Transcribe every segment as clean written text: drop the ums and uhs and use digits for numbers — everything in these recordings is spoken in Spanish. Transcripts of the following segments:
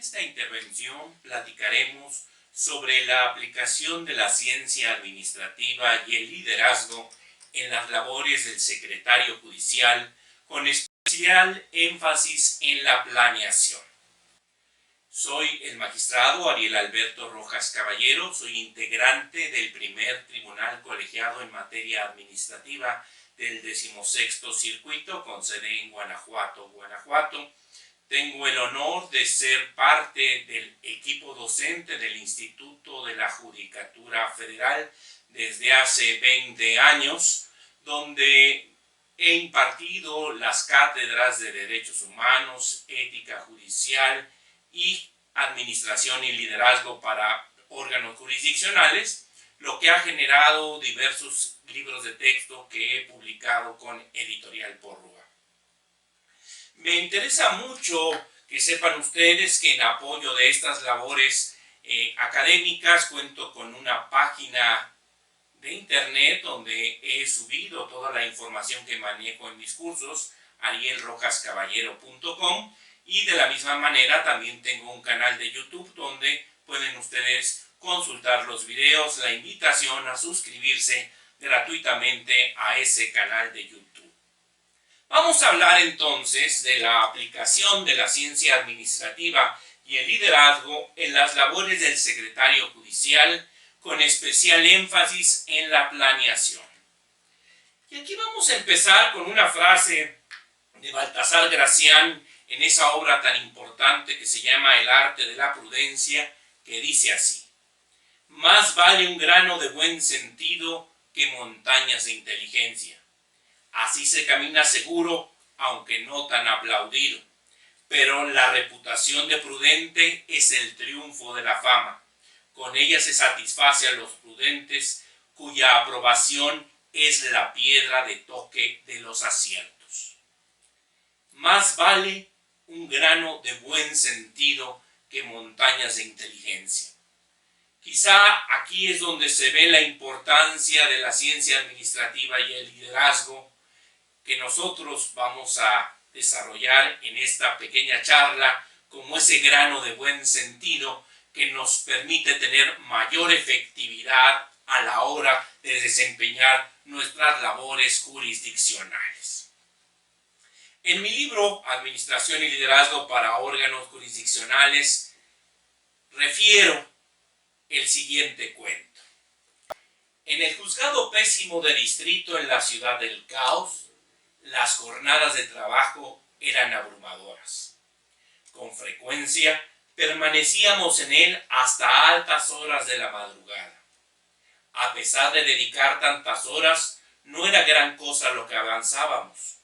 esta intervención platicaremos sobre la aplicación de la ciencia administrativa y el liderazgo en las labores del secretario judicial, con especial énfasis en la planeación. Soy el magistrado Ariel Alberto Rojas Caballero, soy integrante del primer tribunal colegiado en materia administrativa del 16º Circuito, con sede en Guanajuato, Tengo el honor de ser parte del equipo docente del Instituto de la Judicatura Federal desde hace 20 años, donde he impartido las cátedras de Derechos Humanos, Ética Judicial y Administración y Liderazgo para órganos jurisdiccionales, lo que ha generado diversos libros de texto que he publicado con Editorial Porrúa. Me interesa mucho que sepan ustedes que en apoyo de estas labores académicas cuento con una página de internet donde he subido toda la información que manejo en mis cursos, arielrojascaballero.com, y de la misma manera también tengo un canal de YouTube donde pueden ustedes consultar los videos, la invitación a suscribirse gratuitamente a ese canal de YouTube. Vamos a hablar entonces de la aplicación de la ciencia administrativa y el liderazgo en las labores del secretario judicial, con especial énfasis en la planeación. Y aquí vamos a empezar con una frase de Baltasar Gracián en esa obra tan importante que se llama El arte de la prudencia, que dice así: más vale un grano de buen sentido que montañas de inteligencia. Así se camina seguro, aunque no tan aplaudido. Pero la reputación de prudente es el triunfo de la fama. Con ella se satisface a los prudentes, cuya aprobación es la piedra de toque de los aciertos. Más vale un grano de buen sentido que montañas de inteligencia. Quizá aquí es donde se ve la importancia de la ciencia administrativa y el liderazgo que nosotros vamos a desarrollar en esta pequeña charla, como ese grano de buen sentido que nos permite tener mayor efectividad a la hora de desempeñar nuestras labores jurisdiccionales. En mi libro Administración y Liderazgo para órganos jurisdiccionales refiero el siguiente cuento. En el juzgado pésimo de distrito en la ciudad del caos, las jornadas de trabajo eran abrumadoras. Con frecuencia permanecíamos en él hasta altas horas de la madrugada. A pesar de dedicar tantas horas, no era gran cosa lo que avanzábamos.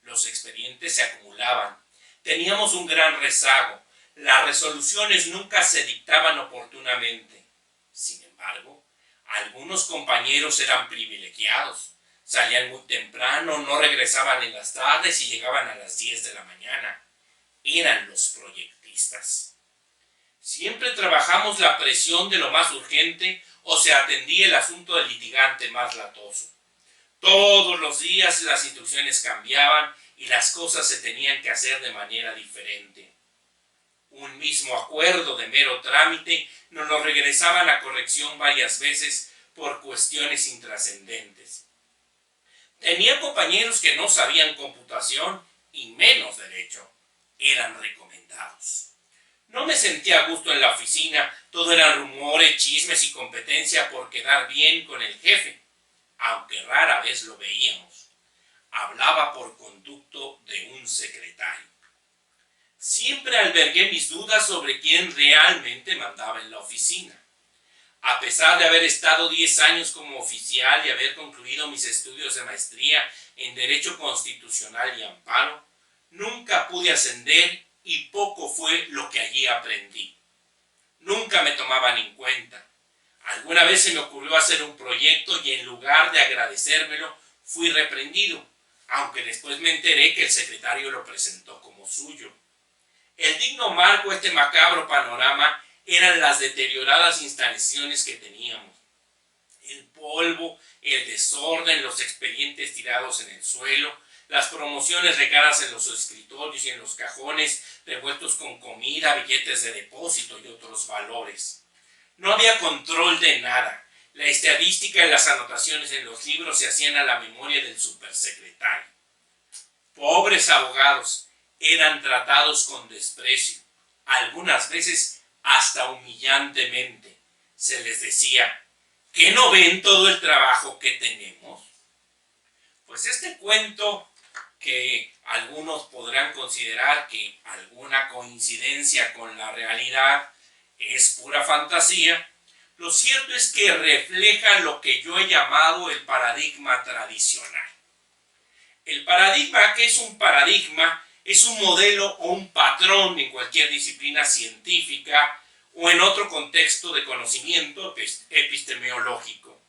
Los expedientes se acumulaban. Teníamos un gran rezago. Las resoluciones nunca se dictaban oportunamente. Sin embargo, algunos compañeros eran privilegiados. Salían muy temprano, no regresaban en las tardes y llegaban a las 10 de la mañana. Eran los proyectistas. Siempre trabajamos la presión de lo más urgente o se atendía el asunto del litigante más latoso. Todos los días las instrucciones cambiaban y las cosas se tenían que hacer de manera diferente. Un mismo acuerdo de mero trámite nos lo regresaban a corrección varias veces por cuestiones intrascendentes. Tenía compañeros que no sabían computación y menos derecho. Eran recomendados. No me sentía a gusto en la oficina. Todo eran rumores, chismes y competencia por quedar bien con el jefe, aunque rara vez lo veíamos. Hablaba por conducto de un secretario. Siempre albergué mis dudas sobre quién realmente mandaba en la oficina. A pesar de haber estado 10 años como oficial y haber concluido mis estudios de maestría en Derecho Constitucional y Amparo, nunca pude ascender y poco fue lo que allí aprendí. Nunca me tomaban en cuenta. Alguna vez se me ocurrió hacer un proyecto y en lugar de agradecérmelo, fui reprendido, aunque después me enteré que el secretario lo presentó como suyo. El digno marco de este macabro panorama eran las deterioradas instalaciones que teníamos. El polvo, el desorden, los expedientes tirados en el suelo, las promociones regadas en los escritorios y en los cajones revueltos con comida, billetes de depósito y otros valores. No había control de nada. La estadística y las anotaciones en los libros se hacían a la memoria del supersecretario. Pobres abogados, eran tratados con desprecio, algunas veces hasta humillantemente. Se les decía, ¿que no ven todo el trabajo que tenemos? Pues este cuento, que algunos podrán considerar que alguna coincidencia con la realidad, es pura fantasía, lo cierto es que refleja lo que yo he llamado el paradigma tradicional. El paradigma, ¿qué es un paradigma? Es un modelo o un patrón en cualquier disciplina científica o en otro contexto de conocimiento epistemológico.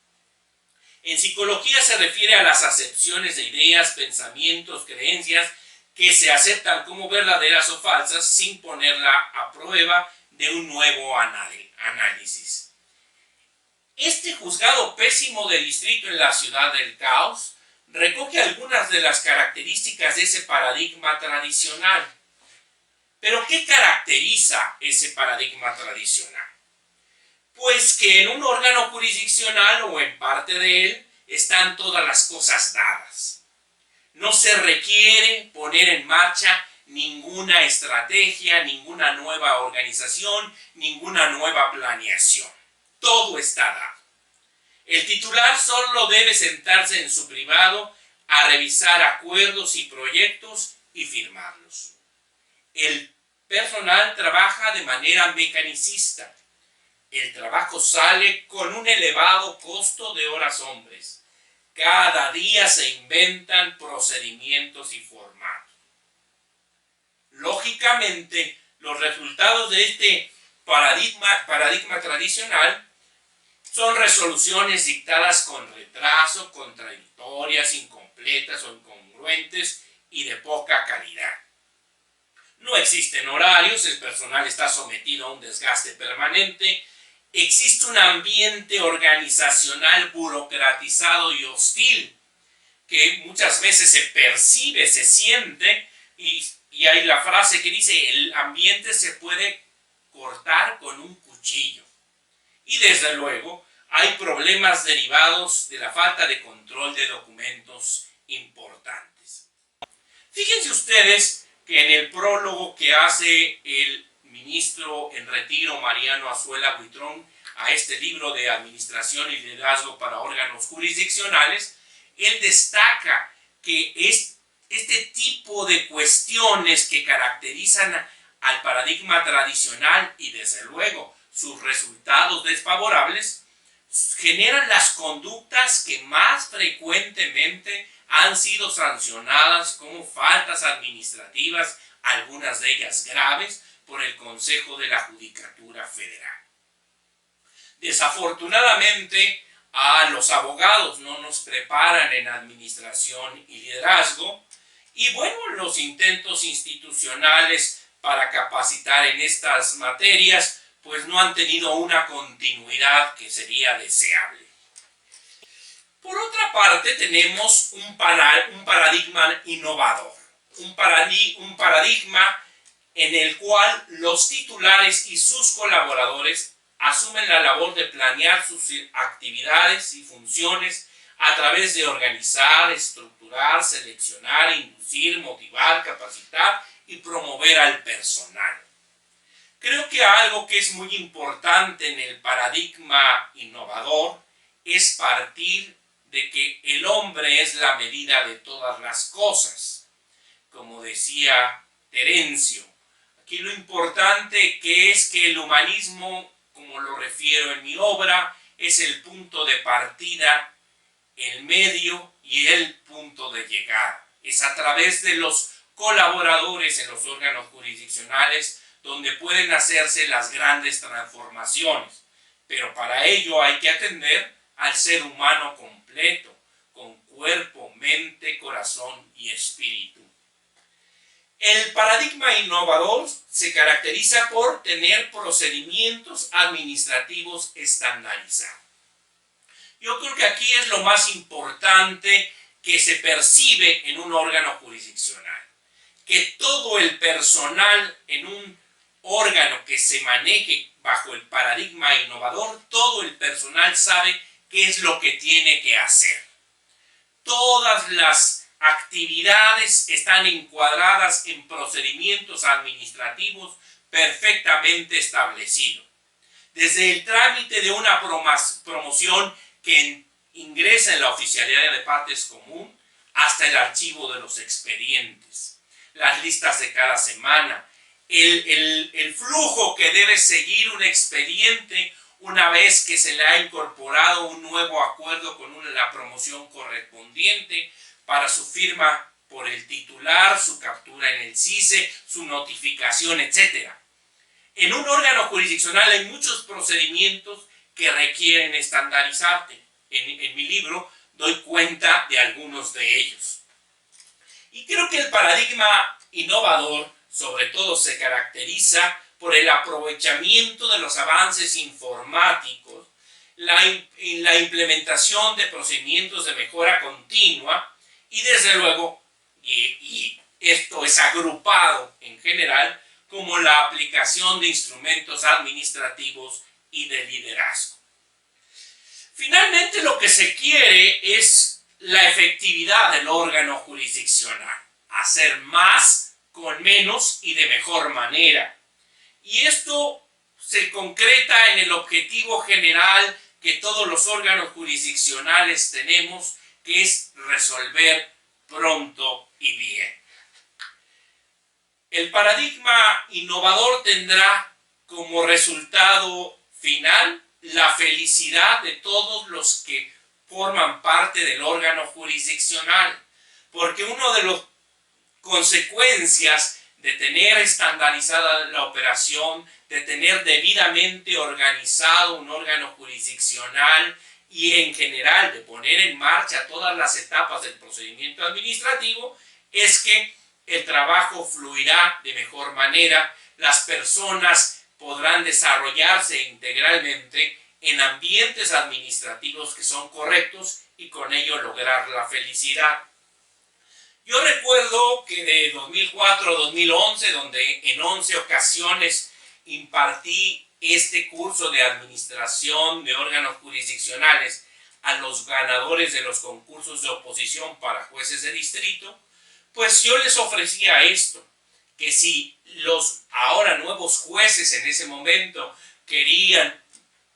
En psicología se refiere a las acepciones de ideas, pensamientos, creencias que se aceptan como verdaderas o falsas sin ponerla a prueba de un nuevo análisis. Este juzgado pésimo de distrito en la ciudad del caos recoge algunas de las características de ese paradigma tradicional. ¿Pero qué caracteriza ese paradigma tradicional? Pues que en un órgano jurisdiccional o en parte de él están todas las cosas dadas. No se requiere poner en marcha ninguna estrategia, ninguna nueva organización, ninguna nueva planeación. Todo está dado. El titular solo debe sentarse en su privado a revisar acuerdos y proyectos y firmarlos. El personal trabaja de manera mecanicista. El trabajo sale con un elevado costo de horas hombres. Cada día se inventan procedimientos y formatos. Lógicamente, los resultados de este paradigma tradicional son resoluciones dictadas con retraso, contradictorias, incompletas o incongruentes y de poca calidad. No existen horarios, el personal está sometido a un desgaste permanente, existe un ambiente organizacional burocratizado y hostil que muchas veces se percibe, se siente, y hay la frase que dice, el ambiente se puede cortar con un cuchillo. Y desde luego hay problemas derivados de la falta de control de documentos importantes. Fíjense ustedes que en el prólogo que hace el ministro en retiro Mariano Azuela Buitrón a este libro de Administración y Liderazgo para órganos jurisdiccionales, él destaca que este tipo de cuestiones que caracterizan al paradigma tradicional y desde luego sus resultados desfavorables, generan las conductas que más frecuentemente han sido sancionadas como faltas administrativas, algunas de ellas graves, por el Consejo de la Judicatura Federal. Desafortunadamente, a los abogados no nos preparan en administración y liderazgo, y bueno, los intentos institucionales para capacitar en estas materias pues no han tenido una continuidad que sería deseable. Por otra parte, tenemos un paradigma innovador, un paradigma en el cual los titulares y sus colaboradores asumen la labor de planear sus actividades y funciones a través de organizar, estructurar, seleccionar, inducir, motivar, capacitar y promover al personal. Creo que algo que es muy importante en el paradigma innovador es partir de que el hombre es la medida de todas las cosas. Como decía Terencio, aquí lo importante que es que el humanismo, como lo refiero en mi obra, es el punto de partida, el medio y el punto de llegada. Es a través de los colaboradores en los órganos jurisdiccionales donde pueden hacerse las grandes transformaciones. Pero para ello hay que atender al ser humano completo, con cuerpo, mente, corazón y espíritu. El paradigma innovador se caracteriza por tener procedimientos administrativos estandarizados. Yo creo que aquí es lo más importante que se percibe en un órgano jurisdiccional. Que todo el personal en un órgano que se maneje bajo el paradigma innovador, todo el personal sabe qué es lo que tiene que hacer. Todas las actividades están encuadradas en procedimientos administrativos perfectamente establecidos. Desde el trámite de una promoción que ingresa en la oficialidad de partes común hasta el archivo de los expedientes, las listas de cada semana, el flujo que debe seguir un expediente una vez que se le ha incorporado un nuevo acuerdo con la promoción correspondiente para su firma por el titular, su captura en el CICE, su notificación, etc. En un órgano jurisdiccional hay muchos procedimientos que requieren estandarizarte. En mi libro doy cuenta de algunos de ellos. Y creo que el paradigma innovador sobre todo se caracteriza por el aprovechamiento de los avances informáticos, la implementación de procedimientos de mejora continua y desde luego, y esto es agrupado en general, como la aplicación de instrumentos administrativos y de liderazgo. Finalmente, lo que se quiere es la efectividad del órgano jurisdiccional, hacer más con menos y de mejor manera. Y esto se concreta en el objetivo general que todos los órganos jurisdiccionales tenemos, que es resolver pronto y bien. El paradigma innovador tendrá como resultado final la felicidad de todos los que forman parte del órgano jurisdiccional, porque una de las consecuencias de tener estandarizada la operación, de tener debidamente organizado un órgano jurisdiccional y en general de poner en marcha todas las etapas del procedimiento administrativo, es que el trabajo fluirá de mejor manera, las personas podrán desarrollarse integralmente en ambientes administrativos que son correctos y con ello lograr la felicidad. Yo recuerdo que de 2004 a 2011, donde en 11 ocasiones impartí este curso de administración de órganos jurisdiccionales a los ganadores de los concursos de oposición para jueces de distrito, pues yo les ofrecía esto, que si los ahora nuevos jueces en ese momento querían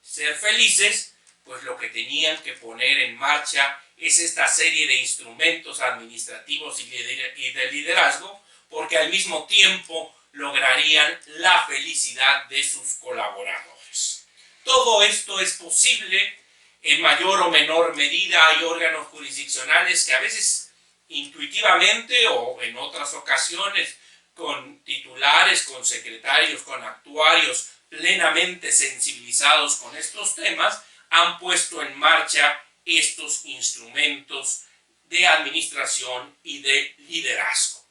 ser felices, pues lo que tenían que poner en marcha es esta serie de instrumentos administrativos y de liderazgo, porque al mismo tiempo lograrían la felicidad de sus colaboradores. Todo esto es posible. En mayor o menor medida hay órganos jurisdiccionales que a veces intuitivamente o en otras ocasiones con titulares, con secretarios, con actuarios plenamente sensibilizados con estos temas, han puesto en marcha estos instrumentos de administración y de liderazgo.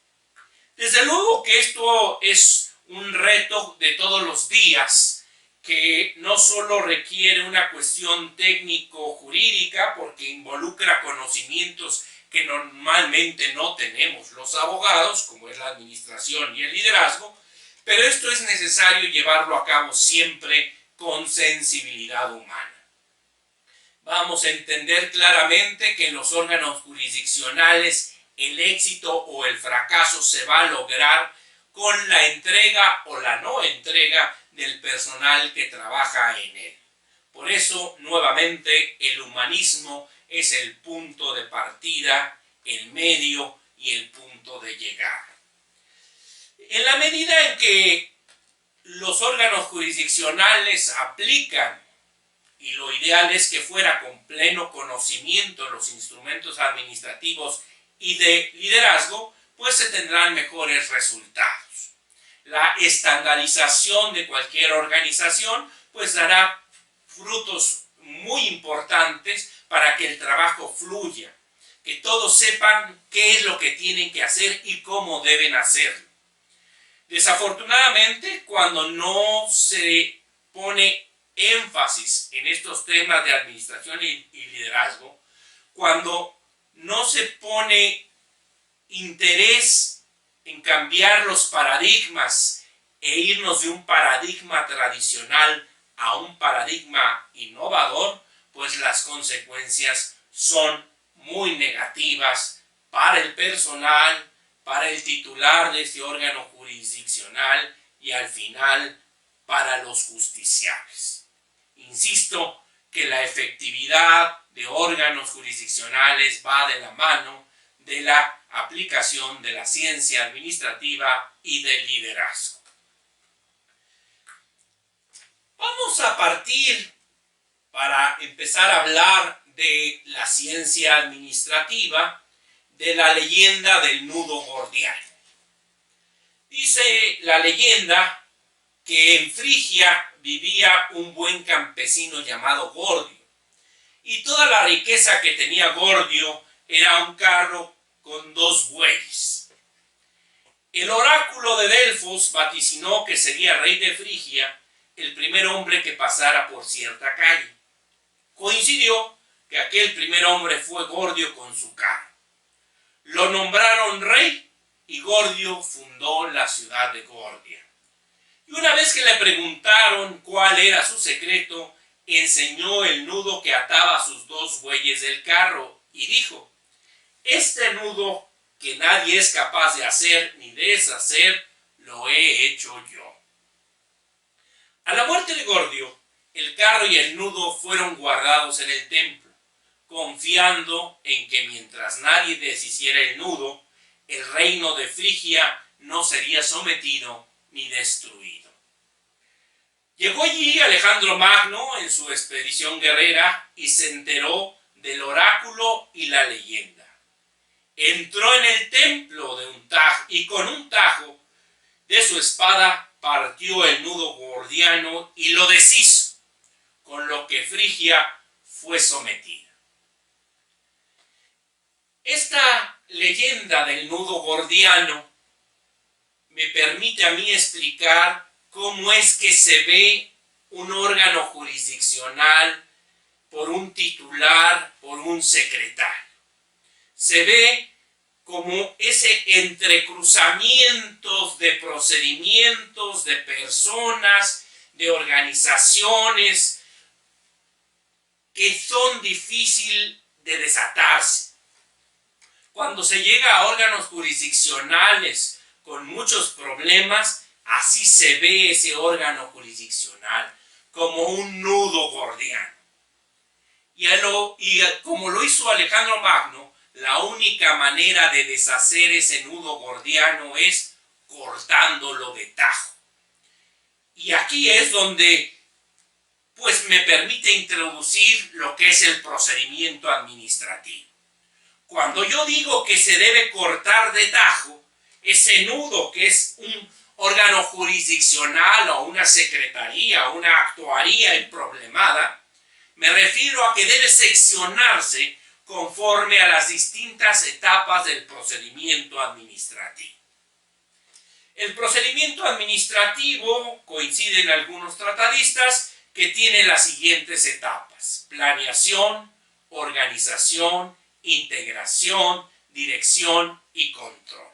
Desde luego que esto es un reto de todos los días, que no solo requiere una cuestión técnico-jurídica, porque involucra conocimientos que normalmente no tenemos los abogados, como es la administración y el liderazgo, pero esto es necesario llevarlo a cabo siempre con sensibilidad humana. Vamos a entender claramente que en los órganos jurisdiccionales el éxito o el fracaso se va a lograr con la entrega o la no entrega del personal que trabaja en él. Por eso, nuevamente, el humanismo es el punto de partida, el medio y el punto de llegada. En la medida en que los órganos jurisdiccionales aplican, y lo ideal es que fuera con pleno conocimiento los instrumentos administrativos y de liderazgo, pues se tendrán mejores resultados. La estandarización de cualquier organización pues dará frutos muy importantes para que el trabajo fluya, que todos sepan qué es lo que tienen que hacer y cómo deben hacerlo. Desafortunadamente, cuando no se pone énfasis en estos temas de administración y liderazgo, cuando no se pone interés en cambiar los paradigmas e irnos de un paradigma tradicional a un paradigma innovador, pues las consecuencias son muy negativas para el personal, para el titular de este órgano jurisdiccional y al final para los justiciables. Insisto que la efectividad de órganos jurisdiccionales va de la mano de la aplicación de la ciencia administrativa y del liderazgo. Vamos a partir, para empezar a hablar de la ciencia administrativa, de la leyenda del nudo gordiano. Dice la leyenda que en Frigia vivía un buen campesino llamado Gordio, y toda la riqueza que tenía Gordio era un carro con 2 bueyes. El oráculo de Delfos vaticinó que sería rey de Frigia el primer hombre que pasara por cierta calle. Coincidió que aquel primer hombre fue Gordio con su carro. Lo nombraron rey y Gordio fundó la ciudad de Gordia. Y una vez que le preguntaron cuál era su secreto, enseñó el nudo que ataba sus 2 bueyes del carro y dijo: este nudo que nadie es capaz de hacer ni deshacer, lo he hecho yo. A la muerte de Gordio, el carro y el nudo fueron guardados en el templo, confiando en que mientras nadie deshiciera el nudo, el reino de Frigia no sería sometido ni destruido. Llegó allí Alejandro Magno en su expedición guerrera y se enteró del oráculo y la leyenda. Entró en el templo de un tajo y con un tajo de su espada partió el nudo gordiano y lo deshizo, con lo que Frigia fue sometida. Esta leyenda del nudo gordiano me permite a mí explicar cómo es que se ve un órgano jurisdiccional por un titular, por un secretario. Se ve como ese entrecruzamiento de procedimientos, de personas, de organizaciones que son difíciles de desatarse. Cuando se llega a órganos jurisdiccionales con muchos problemas, así se ve ese órgano jurisdiccional, como un nudo gordiano. Y como lo hizo Alejandro Magno, la única manera de deshacer ese nudo gordiano es cortándolo de tajo. Y aquí es donde pues me permite introducir lo que es el procedimiento administrativo. Cuando yo digo que se debe cortar de tajo, ese nudo que es un órgano jurisdiccional o una secretaría o una actuaría emproblemada, me refiero a que debe seccionarse conforme a las distintas etapas del procedimiento administrativo. El procedimiento administrativo, coinciden algunos tratadistas, que tiene las siguientes etapas: planeación, organización, integración, dirección y control.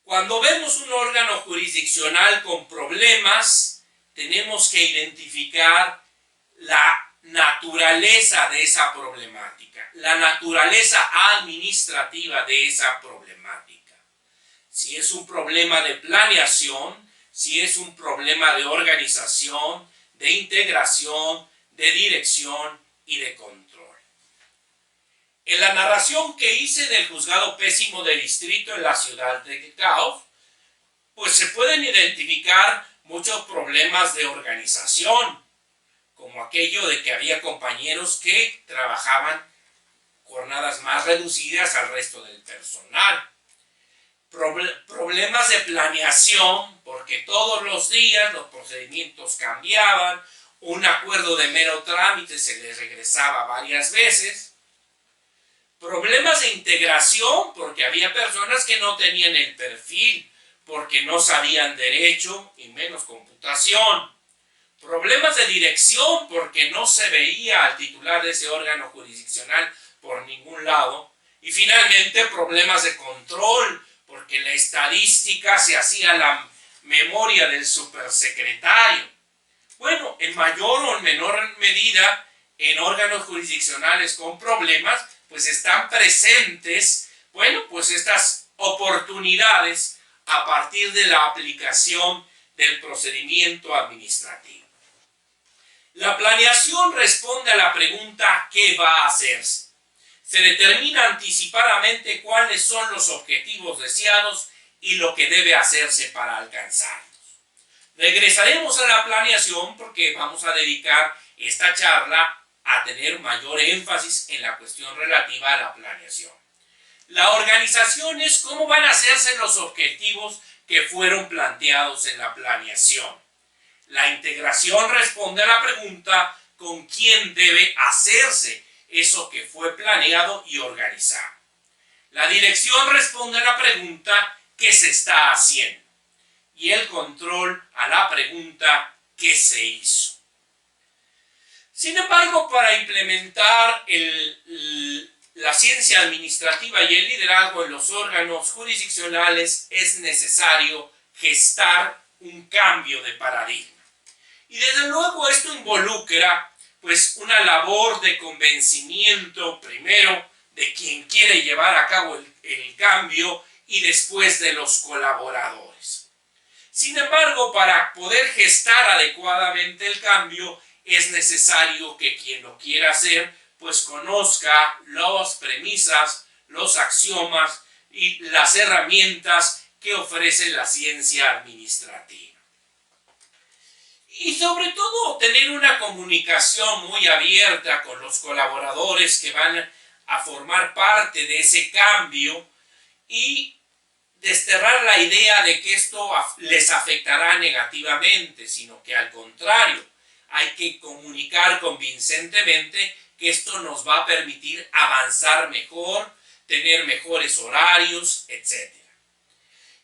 Cuando vemos un órgano jurisdiccional con problemas, tenemos que identificar la naturaleza de esa problemática, la naturaleza administrativa de esa problemática. Si es un problema de planeación, si es un problema de organización, de integración, de dirección y de control. En la narración que hice del juzgado pésimo de distrito en la ciudad de Kauf, pues se pueden identificar muchos problemas de organización, como aquello de que había compañeros que trabajaban jornadas más reducidas al resto del personal. Problemas de planeación, porque todos los días los procedimientos cambiaban, un acuerdo de mero trámite se les regresaba varias veces. Problemas de integración, porque había personas que no tenían el perfil, porque no sabían derecho y menos computación. Problemas de dirección porque no se veía al titular de ese órgano jurisdiccional por ningún lado. Y finalmente problemas de control porque la estadística se hacía a la memoria del supersecretario. Bueno, en mayor o en menor medida, en órganos jurisdiccionales con problemas, pues están presentes, bueno, pues estas oportunidades a partir de la aplicación del procedimiento administrativo. La planeación responde a la pregunta ¿qué va a hacerse? Se determina anticipadamente cuáles son los objetivos deseados y lo que debe hacerse para alcanzarlos. Regresaremos a la planeación porque vamos a dedicar esta charla a tener mayor énfasis en la cuestión relativa a la planeación. La organización es cómo van a hacerse los objetivos que fueron planteados en la planeación. La integración responde a la pregunta con quién debe hacerse eso que fue planeado y organizado. La dirección responde a la pregunta ¿qué se está haciendo? Y el control a la pregunta ¿qué se hizo? Sin embargo, para implementar la ciencia administrativa y el liderazgo en los órganos jurisdiccionales es necesario gestar un cambio de paradigma. Y desde luego esto involucra pues una labor de convencimiento primero de quien quiere llevar a cabo el cambio y después de los colaboradores. Sin embargo, para poder gestar adecuadamente el cambio es necesario que quien lo quiera hacer pues conozca las premisas, los axiomas y las herramientas que ofrece la ciencia administrativa. Y sobre todo tener una comunicación muy abierta con los colaboradores que van a formar parte de ese cambio y desterrar la idea de que esto les afectará negativamente, sino que al contrario, hay que comunicar convincentemente que esto nos va a permitir avanzar mejor, tener mejores horarios, etc.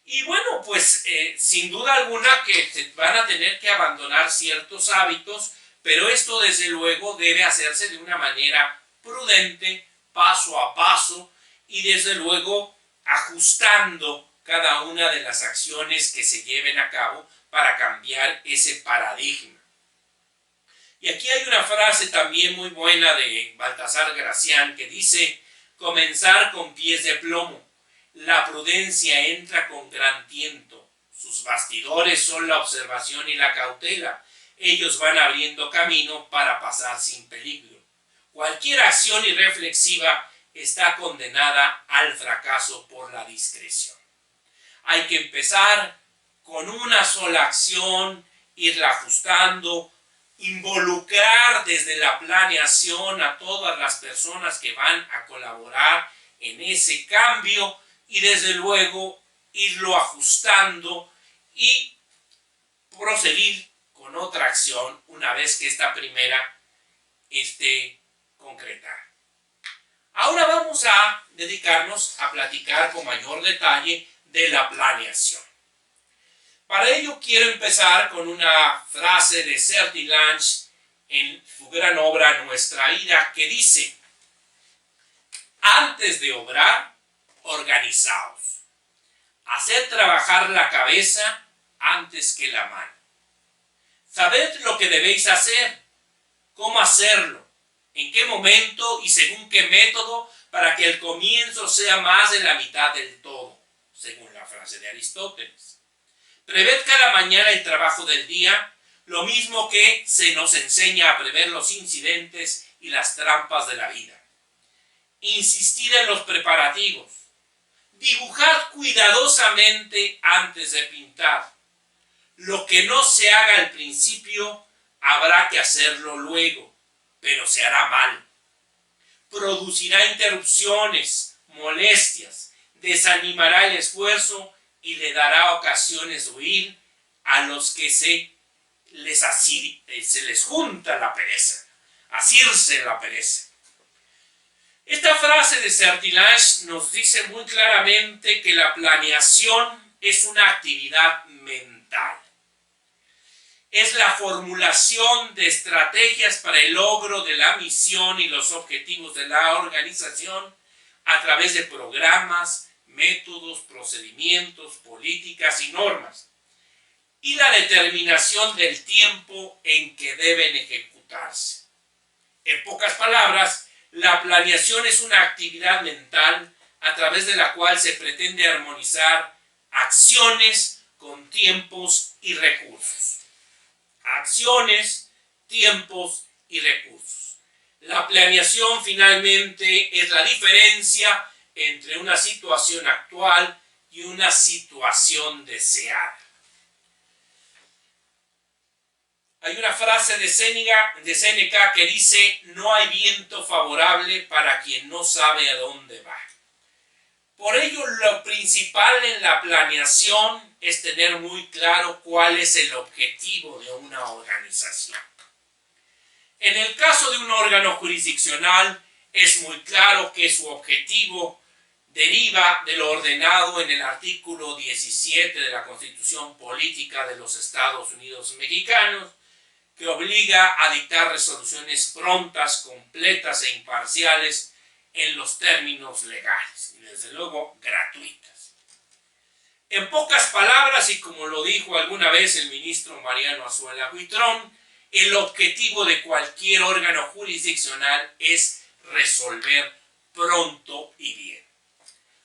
Y bueno, pues sin duda alguna que se van a tener que abandonar ciertos hábitos, pero esto desde luego debe hacerse de una manera prudente, paso a paso, y desde luego ajustando cada una de las acciones que se lleven a cabo para cambiar ese paradigma. Y aquí hay una frase también muy buena de Baltasar Gracián que dice: comenzar con pies de plomo. La prudencia entra con gran tiento. Sus bastidores son la observación y la cautela. Ellos van abriendo camino para pasar sin peligro. Cualquier acción irreflexiva está condenada al fracaso por la discreción. Hay que empezar con una sola acción, irla ajustando, involucrar desde la planeación a todas las personas que van a colaborar en ese cambio y desde luego irlo ajustando y proseguir con otra acción una vez que esta primera esté concretada. Ahora vamos a dedicarnos a platicar con mayor detalle de la planeación. Para ello quiero empezar con una frase de Sertillange en su gran obra Nuestra Ira, que dice: antes de obrar, organizaos. Haced trabajar la cabeza antes que la mano. Sabed lo que debéis hacer, cómo hacerlo, en qué momento y según qué método, para que el comienzo sea más de la mitad del todo, según la frase de Aristóteles. Preved cada mañana el trabajo del día, lo mismo que se nos enseña a prever los incidentes y las trampas de la vida. Insistid en los preparativos. Dibujad cuidadosamente antes de pintar. Lo que no se haga al principio, habrá que hacerlo luego, pero se hará mal. Producirá interrupciones, molestias, desanimará el esfuerzo y le dará ocasiones de huir a los que se les junta la pereza, asirse la pereza. Esta frase de Sertillange nos dice muy claramente que la planeación es una actividad mental. es la formulación de estrategias para el logro de la misión y los objetivos de la organización a través de programas, métodos, procedimientos, políticas y normas, y la determinación del tiempo en que deben ejecutarse. En pocas palabras, la planeación es una actividad mental a través de la cual se pretende armonizar acciones con tiempos y recursos. Acciones, tiempos y recursos. La planeación finalmente es la diferencia entre una situación actual y una situación deseada. Hay una frase de Séneca que dice: no hay viento favorable para quien no sabe a dónde va. Por ello, lo principal en la planeación es tener muy claro cuál es el objetivo de una organización. En el caso de un órgano jurisdiccional, es muy claro que su objetivo deriva de lo ordenado en el artículo 17 de la Constitución Política de los Estados Unidos Mexicanos, que obliga a dictar resoluciones prontas, completas e imparciales en los términos legales y desde luego gratuitas. En pocas palabras, y como lo dijo alguna vez el ministro Mariano Azuela Buitrón, el objetivo de cualquier órgano jurisdiccional es resolver pronto y bien.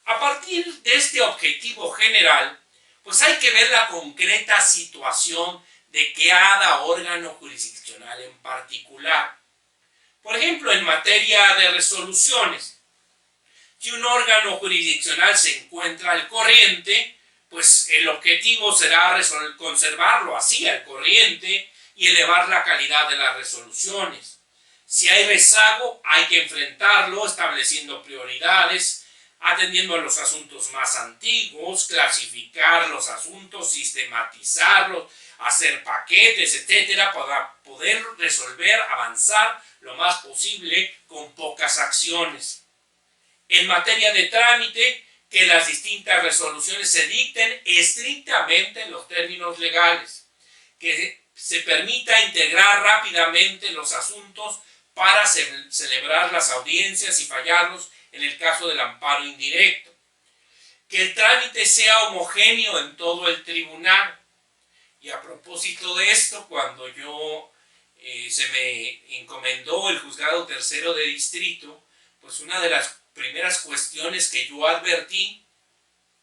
A partir de este objetivo general, pues hay que ver la concreta situación de cada órgano jurisdiccional en particular. Por ejemplo, en materia de resoluciones, si un órgano jurisdiccional se encuentra al corriente, pues el objetivo será conservarlo así al corriente y elevar la calidad de las resoluciones. Si hay rezago, hay que enfrentarlo estableciendo prioridades, atendiendo a los asuntos más antiguos, clasificar los asuntos, sistematizarlos, hacer paquetes, etcétera, para poder resolver, avanzar lo más posible con pocas acciones. En materia de trámite, que las distintas resoluciones se dicten estrictamente en los términos legales, que se permita integrar rápidamente los asuntos para celebrar las audiencias y fallarlos en el caso del amparo indirecto, que el trámite sea homogéneo en todo el tribunal. Y a propósito de esto, cuando se me encomendó el juzgado tercero de distrito, pues una de las primeras cuestiones que yo advertí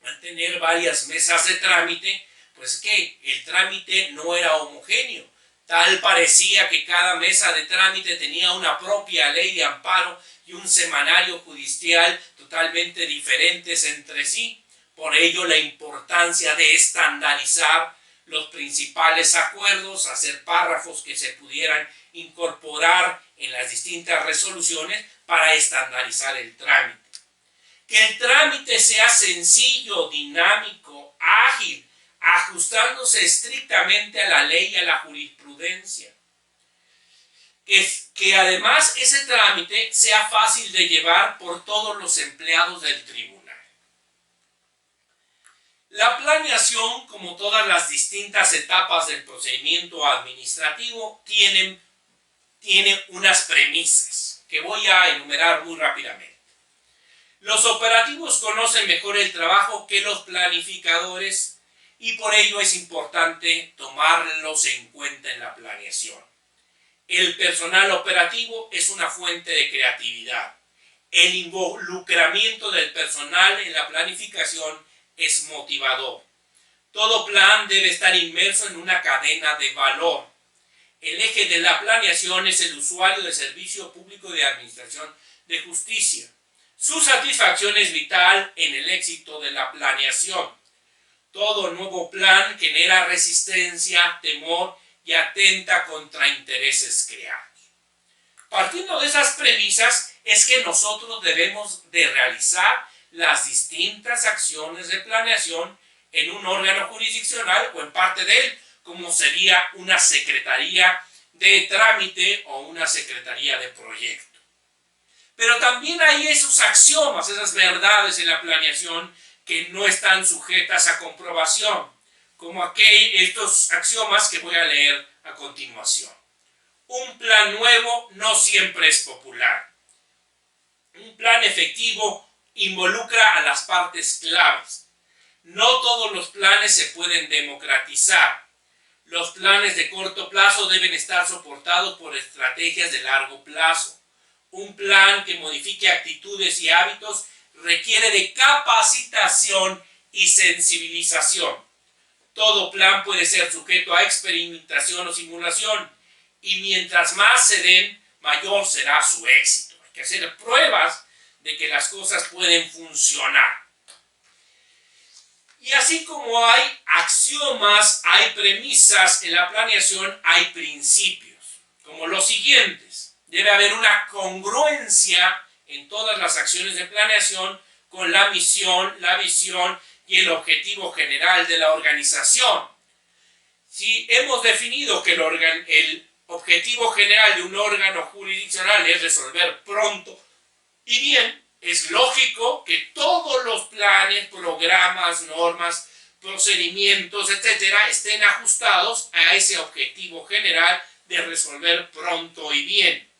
al tener varias mesas de trámite, pues que el trámite no era homogéneo. Tal parecía que cada mesa de trámite tenía una propia ley de amparo y un semanario judicial totalmente diferentes entre sí. Por ello, la importancia de estandarizar los principales acuerdos, hacer párrafos que se pudieran incorporar en las distintas resoluciones para estandarizar el trámite. Que el trámite sea sencillo, dinámico, ágil, ajustándose estrictamente a la ley y a la jurisprudencia. Que además ese trámite sea fácil de llevar por todos los empleados del tribunal. La planeación, como todas las distintas etapas del procedimiento administrativo, tiene unas premisas que voy a enumerar muy rápidamente. Los operativos conocen mejor el trabajo que los planificadores y por ello es importante tomarlos en cuenta en la planeación. El personal operativo es una fuente de creatividad. El involucramiento del personal en la planificación es motivador. Todo plan debe estar inmerso en una cadena de valor. El eje de la planeación es el usuario del servicio público de administración de justicia. Su satisfacción es vital en el éxito de la planeación. Todo nuevo plan genera resistencia, temor y atenta contra intereses creados. Partiendo de esas premisas es que nosotros debemos de realizar las distintas acciones de planeación en un órgano jurisdiccional o en parte de él, como sería una secretaría de trámite o una secretaría de proyecto. Pero también hay esos axiomas, esas verdades en la planeación que no están sujetas a comprobación, como estos axiomas que voy a leer a continuación. Un plan nuevo no siempre es popular. Un plan efectivo involucra a las partes claves. No todos los planes se pueden democratizar. Los planes de corto plazo deben estar soportados por estrategias de largo plazo. Un plan que modifique actitudes y hábitos requiere de capacitación y sensibilización. Todo plan puede ser sujeto a experimentación o simulación, y mientras más se den, mayor será su éxito. Hay que hacer pruebas de que las cosas pueden funcionar. Y así como hay axiomas, hay premisas, en la planeación hay principios, como los siguientes. Debe haber una congruencia en todas las acciones de planeación con la misión, la visión y el objetivo general de la organización. Si hemos definido que el objetivo general de un órgano jurisdiccional es resolver pronto y bien, es lógico que todos los planes, programas, normas, procedimientos, etcétera, estén ajustados a ese objetivo general de resolver pronto y bien.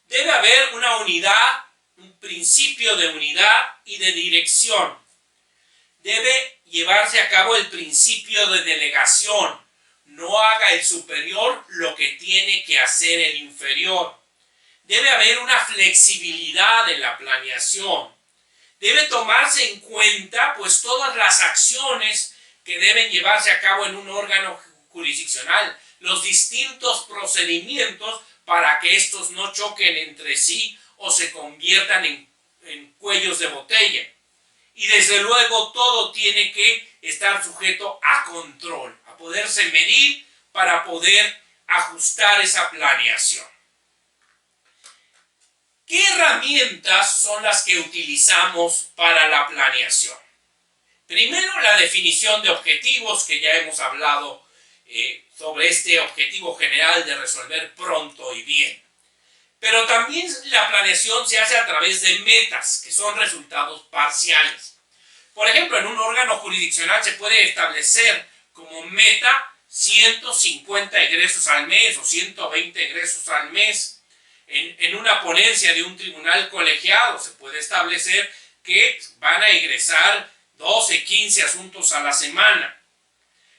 Debe haber una unidad, un principio de unidad y de dirección. Debe llevarse a cabo el principio de delegación. No haga el superior lo que tiene que hacer el inferior. Debe haber una flexibilidad en la planeación. Debe tomarse en cuenta pues todas las acciones que deben llevarse a cabo en un órgano jurisdiccional, los distintos procedimientos para que estos no choquen entre sí o se conviertan en cuellos de botella. Y desde luego todo tiene que estar sujeto a control, a poderse medir para poder ajustar esa planeación. ¿Qué herramientas son las que utilizamos para la planeación? Primero, la definición de objetivos, que ya hemos hablado sobre este objetivo general de resolver pronto y bien. Pero también la planeación se hace a través de metas, que son resultados parciales. Por ejemplo, en un órgano jurisdiccional se puede establecer como meta 150 egresos al mes o 120 egresos al mes. En una ponencia de un tribunal colegiado se puede establecer que van a egresar 12, 15 asuntos a la semana.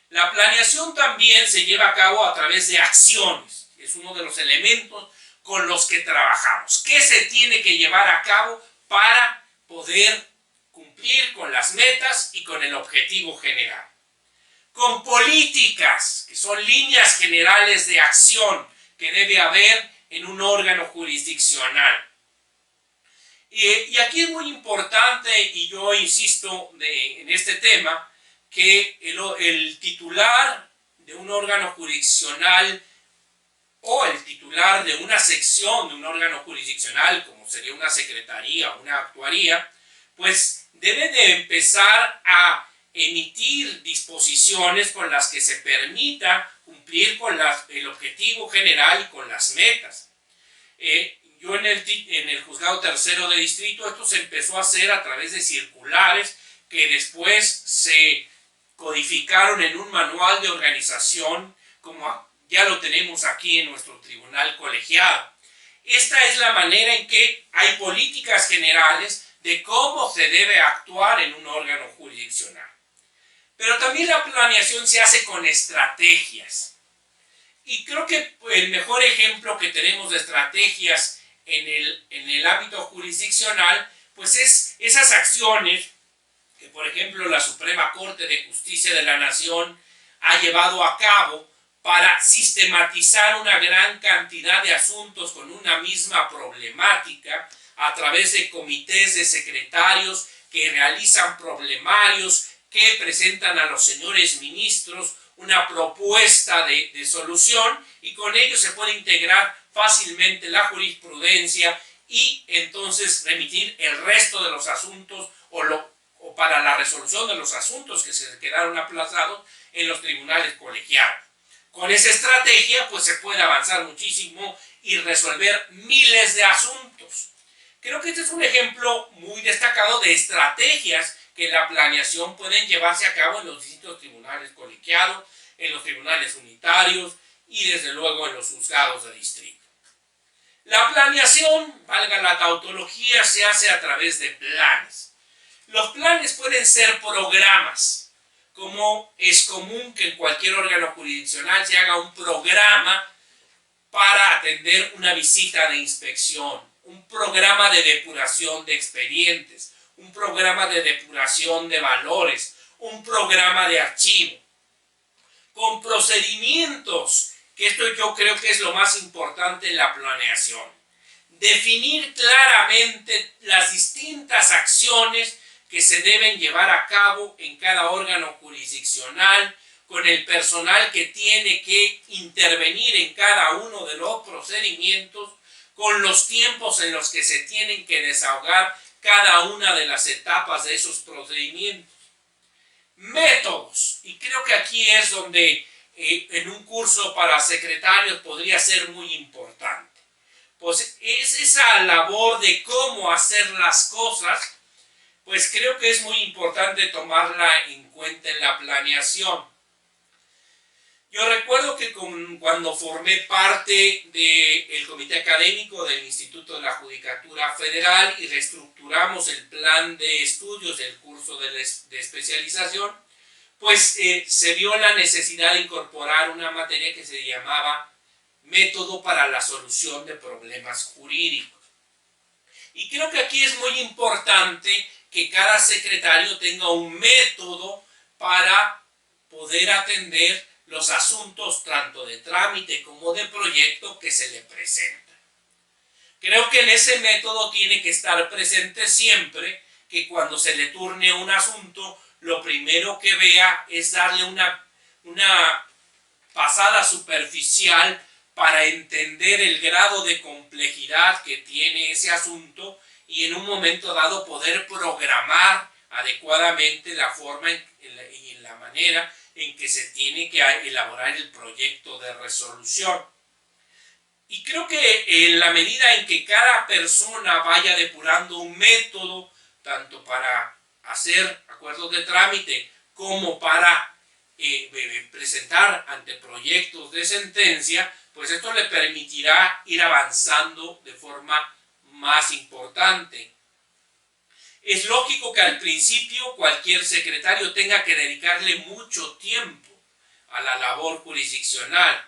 La planeación también se lleva a cabo a través de acciones. Es uno de los elementos con los que trabajamos. ¿Qué se tiene que llevar a cabo para poder cumplir con las metas y con el objetivo general? Con políticas, que son líneas generales de acción que debe haber en un órgano jurisdiccional. Y aquí es muy importante, y yo insisto en este tema, que el titular de un órgano jurisdiccional o el titular de una sección de un órgano jurisdiccional, como sería una secretaría o una actuaría, pues debe de empezar a emitir disposiciones con las que se permita cumplir con el objetivo general y con las metas. Yo en el juzgado tercero de distrito esto se empezó a hacer a través de circulares que después se codificaron en un manual de organización, como ya lo tenemos aquí en nuestro tribunal colegiado. Esta es la manera en que hay políticas generales de cómo se debe actuar en un órgano jurisdiccional. Pero también la planeación se hace con estrategias. Y creo que el mejor ejemplo que tenemos de estrategias en el ámbito jurisdiccional, pues es esas acciones que, por ejemplo, la Suprema Corte de Justicia de la Nación ha llevado a cabo para sistematizar una gran cantidad de asuntos con una misma problemática a través de comités de secretarios que realizan problemarios, que presentan a los señores ministros una propuesta de solución, y con ello se puede integrar fácilmente la jurisprudencia y entonces remitir el resto de los asuntos o para la resolución de los asuntos que se quedaron aplazados en los tribunales colegiados. Con esa estrategia pues se puede avanzar muchísimo y resolver miles de asuntos. Creo que este es un ejemplo muy destacado de estrategias que en la planeación pueden llevarse a cabo en los distintos tribunales colegiados, en los tribunales unitarios, y desde luego en los juzgados de distrito. La planeación, valga la tautología, se hace a través de planes. Los planes pueden ser programas, como es común que en cualquier órgano jurisdiccional se haga un programa para atender una visita de inspección, un programa de depuración de expedientes, un programa de depuración de valores, un programa de archivo, con procedimientos, que esto yo creo que es lo más importante en la planeación. Definir claramente las distintas acciones que se deben llevar a cabo en cada órgano jurisdiccional, con el personal que tiene que intervenir en cada uno de los procedimientos, con los tiempos en los que se tienen que desahogar cada una de las etapas de esos procedimientos. Métodos, y creo que aquí es donde en un curso para secretarios podría ser muy importante. Pues es esa labor de cómo hacer las cosas, pues creo que es muy importante tomarla en cuenta en la planeación. Yo recuerdo que cuando formé parte del comité académico del Instituto de la Judicatura Federal y reestructuramos el plan de estudios del curso de especialización, pues se vio la necesidad de incorporar una materia que se llamaba Método para la solución de problemas jurídicos. Y creo que aquí es muy importante que cada secretario tenga un método para poder atender los asuntos tanto de trámite como de proyecto que se le presenta. Creo que en ese método tiene que estar presente siempre que cuando se le turne un asunto, lo primero que vea es darle una pasada superficial para entender el grado de complejidad que tiene ese asunto y en un momento dado poder programar adecuadamente la forma y la manera en que se tiene que elaborar el proyecto de resolución. Y creo que en la medida en que cada persona vaya depurando un método, tanto para hacer acuerdos de trámite como para presentar ante proyectos de sentencia, pues esto le permitirá ir avanzando de forma más importante. Es lógico que al principio cualquier secretario tenga que dedicarle mucho tiempo a la labor jurisdiccional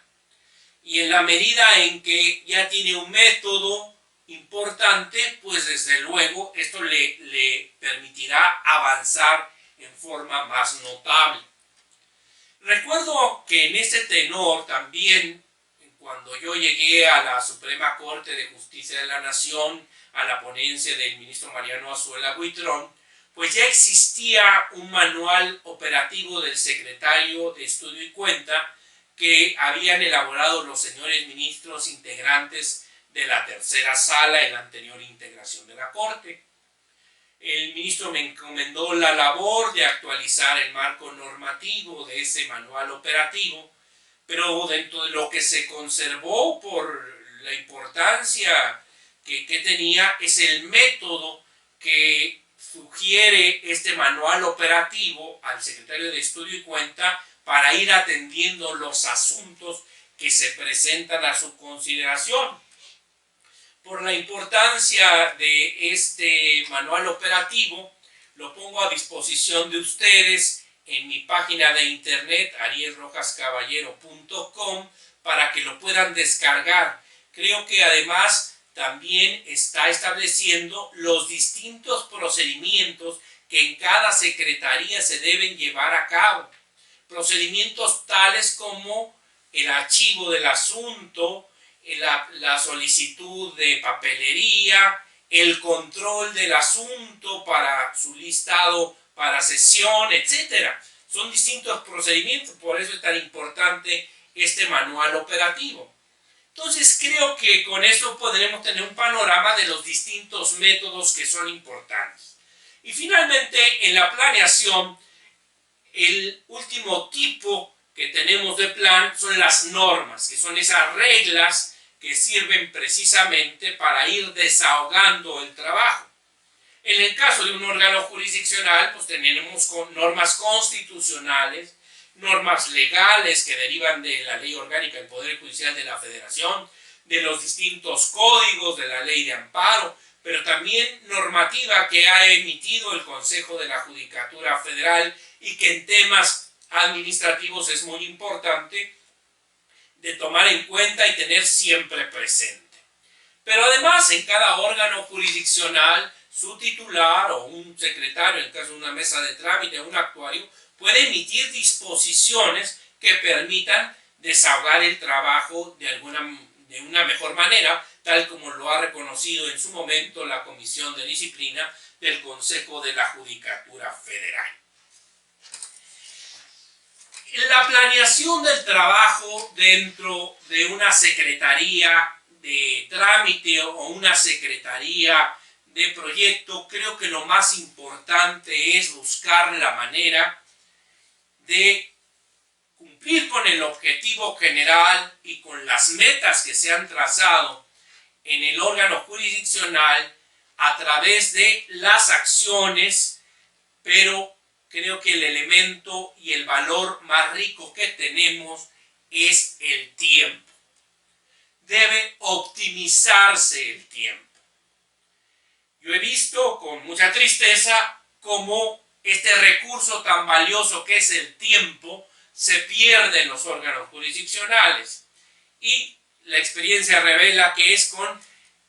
y en la medida en que ya tiene un método importante, pues desde luego esto le permitirá avanzar en forma más notable. Recuerdo que en ese tenor también, cuando yo llegué a la Suprema Corte de Justicia de la Nación, a la ponencia del ministro Mariano Azuela Buitrón, pues ya existía un manual operativo del secretario de Estudio y Cuenta que habían elaborado los señores ministros integrantes de la tercera sala en la anterior integración de la Corte. El ministro me encomendó la labor de actualizar el marco normativo de ese manual operativo, pero dentro de lo que se conservó por la importancia que tenía es el método que sugiere este manual operativo al secretario de Estudio y Cuenta para ir atendiendo los asuntos que se presentan a su consideración. Por la importancia de este manual operativo, lo pongo a disposición de ustedes en mi página de internet arielrojascaballero.com para que lo puedan descargar. Creo que además también está estableciendo los distintos procedimientos que en cada secretaría se deben llevar a cabo. Procedimientos tales como el archivo del asunto, la solicitud de papelería, el control del asunto para su listado para sesión, etc. Son distintos procedimientos, por eso es tan importante este manual operativo. Entonces creo que con esto podremos tener un panorama de los distintos métodos que son importantes. Y finalmente en la planeación, el último tipo que tenemos de plan son las normas, que son esas reglas que sirven precisamente para ir desahogando el trabajo. En el caso de un órgano jurisdiccional, pues tenemos normas constitucionales, normas legales que derivan de la Ley Orgánica del Poder Judicial de la Federación, de los distintos códigos, de la Ley de Amparo, pero también normativa que ha emitido el Consejo de la Judicatura Federal y que en temas administrativos es muy importante de tomar en cuenta y tener siempre presente. Pero además, en cada órgano jurisdiccional, su titular o un secretario, en el caso de una mesa de trámite, un actuario, puede emitir disposiciones que permitan desahogar el trabajo de una mejor manera, tal como lo ha reconocido en su momento la Comisión de Disciplina del Consejo de la Judicatura Federal. La planeación del trabajo dentro de una secretaría de trámite o una secretaría de proyecto, creo que lo más importante es buscar la manera de cumplir con el objetivo general y con las metas que se han trazado en el órgano jurisdiccional a través de las acciones, pero creo que el elemento y el valor más rico que tenemos es el tiempo. Debe optimizarse el tiempo. Yo he visto con mucha tristeza cómo este recurso tan valioso que es el tiempo se pierde en los órganos jurisdiccionales, y la experiencia revela que es con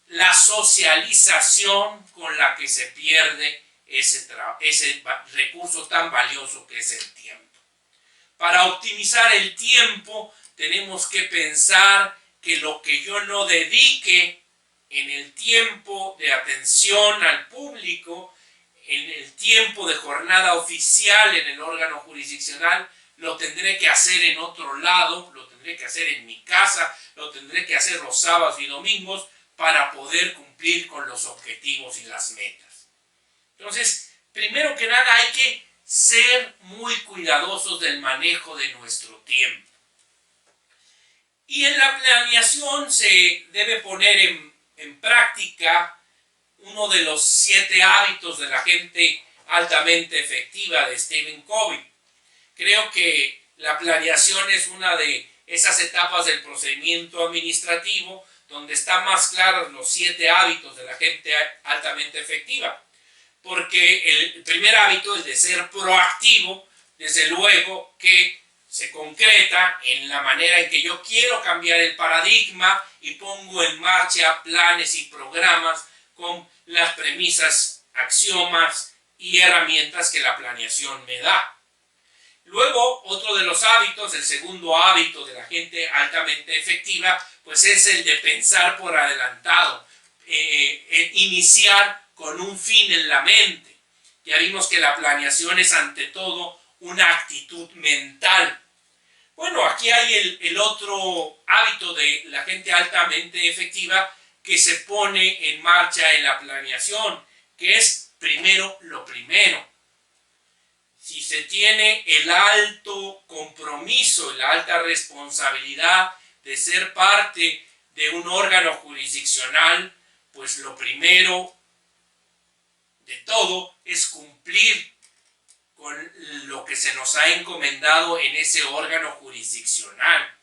la socialización con la que se pierde ese recurso tan valioso que es el tiempo. Para optimizar el tiempo tenemos que pensar que lo que yo no dedique en el tiempo de atención al público, en el tiempo de jornada oficial en el órgano jurisdiccional, lo tendré que hacer en otro lado, lo tendré que hacer en mi casa, lo tendré que hacer los sábados y domingos para poder cumplir con los objetivos y las metas. Entonces, primero que nada hay que ser muy cuidadosos del manejo de nuestro tiempo. Y en la planeación se debe poner en práctica uno de los 7 hábitos de la gente altamente efectiva de Stephen Covey. Creo que la planeación es una de esas etapas del procedimiento administrativo donde están más claros los 7 hábitos de la gente altamente efectiva. Porque el primer hábito es de ser proactivo, desde luego que se concreta en la manera en que yo quiero cambiar el paradigma y pongo en marcha planes y programas con las premisas, axiomas y herramientas que la planeación me da. Luego, otro de los hábitos, el segundo hábito de la gente altamente efectiva, pues es el de pensar por adelantado, iniciar con un fin en la mente. Ya vimos que la planeación es ante todo una actitud mental. Bueno, aquí hay el otro hábito de la gente altamente efectiva que se pone en marcha en la planeación, que es primero lo primero. Si se tiene el alto compromiso, la alta responsabilidad de ser parte de un órgano jurisdiccional, pues lo primero de todo es cumplir con lo que se nos ha encomendado en ese órgano jurisdiccional.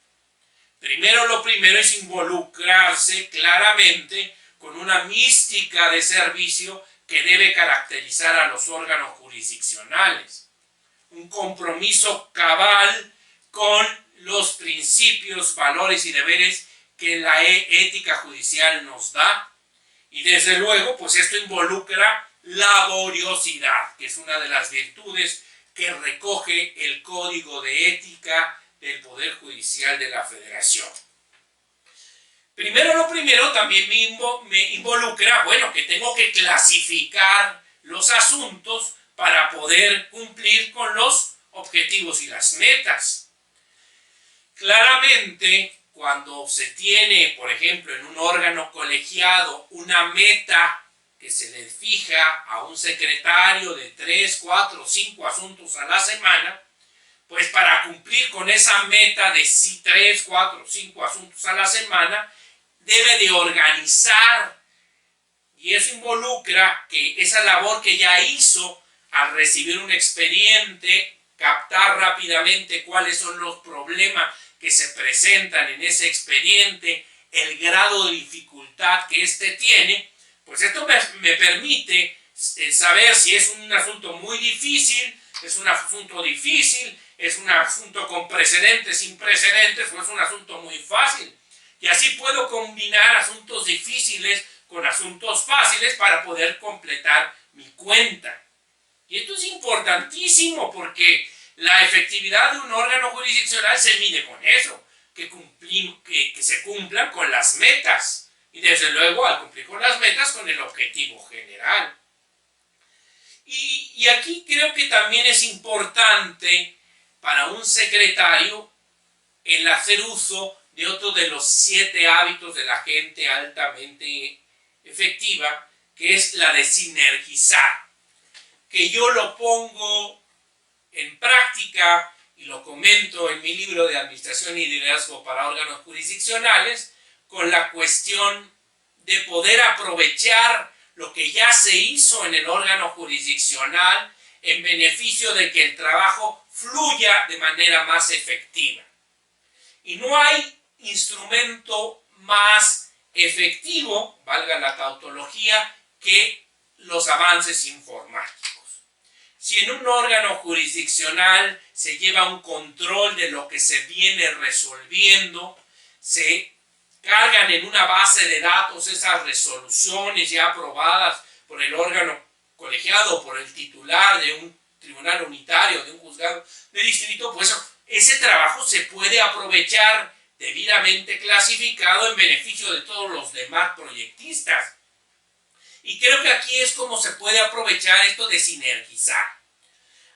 Primero lo primero es involucrarse claramente con una mística de servicio que debe caracterizar a los órganos jurisdiccionales. Un compromiso cabal con los principios, valores y deberes que la ética judicial nos da. Y desde luego, pues esto involucra laboriosidad, que es una de las virtudes que recoge el Código de Ética del Poder Judicial de la Federación. Primero lo primero también me involucra, bueno, que tengo que clasificar los asuntos para poder cumplir con los objetivos y las metas. Claramente, cuando se tiene, por ejemplo, en un órgano colegiado, una meta que se le fija a un secretario de 3, 4, 5 asuntos a la semana, pues para cumplir con esa meta de 3, 4, 5 asuntos a la semana, debe de organizar, y eso involucra que esa labor que ya hizo al recibir un expediente captar rápidamente cuáles son los problemas que se presentan en ese expediente, el grado de dificultad que éste tiene, pues esto me permite saber si es un asunto muy difícil, es un asunto difícil, es un asunto con precedentes, sin precedentes, o es un asunto muy fácil. Y así puedo combinar asuntos difíciles con asuntos fáciles para poder completar mi cuenta. Y esto es importantísimo porque la efectividad de un órgano jurisdiccional se mide con eso, que se cumplan con las metas. Y desde luego, al cumplir con las metas, con el objetivo general. Y aquí creo que también es importante para un secretario el hacer uso de otro de los 7 hábitos de la gente altamente efectiva, que es la de sinergizar. Que yo lo pongo en práctica y lo comento en mi libro de Administración y Liderazgo para órganos jurisdiccionales, con la cuestión de poder aprovechar lo que ya se hizo en el órgano jurisdiccional en beneficio de que el trabajo fluya de manera más efectiva. Y no hay instrumento más efectivo, valga la tautología, que los avances informáticos. Si en un órgano jurisdiccional se lleva un control de lo que se viene resolviendo, se cargan en una base de datos esas resoluciones ya aprobadas por el órgano colegiado, por el titular de un tribunal unitario, de un juzgado de distrito, pues ese trabajo se puede aprovechar debidamente clasificado en beneficio de todos los demás proyectistas. Y creo que aquí es como se puede aprovechar esto de sinergizar.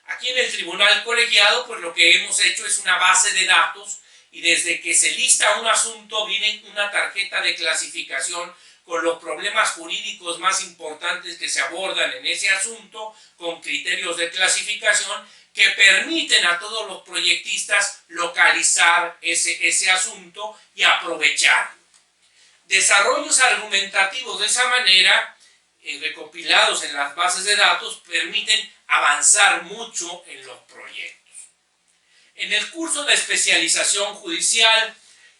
Aquí en el tribunal colegiado, pues lo que hemos hecho es una base de datos y desde que se lista un asunto viene una tarjeta de clasificación con los problemas jurídicos más importantes que se abordan en ese asunto, con criterios de clasificación que permiten a todos los proyectistas localizar ese asunto y aprovecharlo. Desarrollos argumentativos de esa manera, recopilados en las bases de datos, permiten avanzar mucho en los proyectos. En el curso de especialización judicial,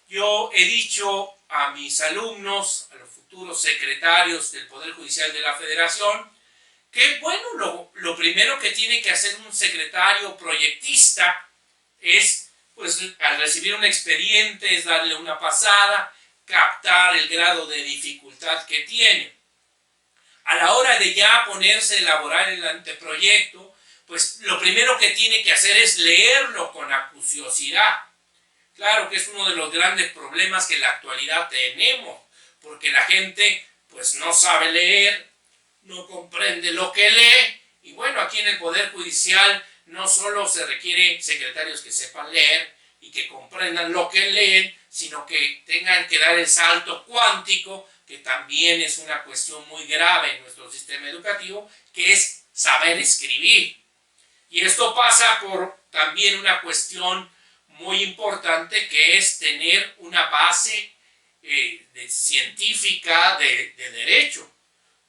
yo he dicho a mis alumnos, a los futuros secretarios del Poder Judicial de la Federación, que bueno, lo primero que tiene que hacer un secretario proyectista es, pues al recibir un expediente, es darle una pasada, captar el grado de dificultad que tiene. A la hora de ya ponerse a elaborar el anteproyecto, pues lo primero que tiene que hacer es leerlo con acuciosidad. Claro que es uno de los grandes problemas que en la actualidad tenemos, porque la gente pues no sabe leer, no comprende lo que lee, y bueno, aquí en el Poder Judicial no solo se requiere secretarios que sepan leer y que comprendan lo que leen, sino que tengan que dar el salto cuántico, que también es una cuestión muy grave en nuestro sistema educativo, que es saber escribir. Y esto pasa por también una cuestión muy importante, que es tener una base científica de derecho.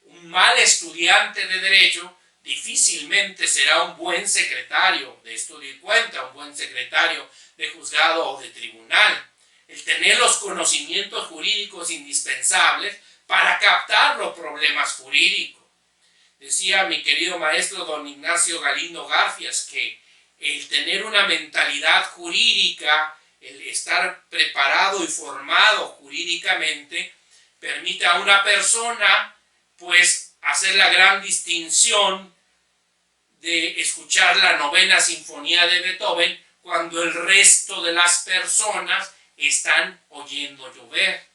Un mal estudiante de derecho difícilmente será un buen secretario de estudio y cuenta, un buen secretario de juzgado o de tribunal. El tener los conocimientos jurídicos indispensables para captar los problemas jurídicos. Decía mi querido maestro don Ignacio Galindo Garfias que el tener una mentalidad jurídica, el estar preparado y formado jurídicamente, permite a una persona pues hacer la gran distinción de escuchar la novena sinfonía de Beethoven cuando el resto de las personas están oyendo llover.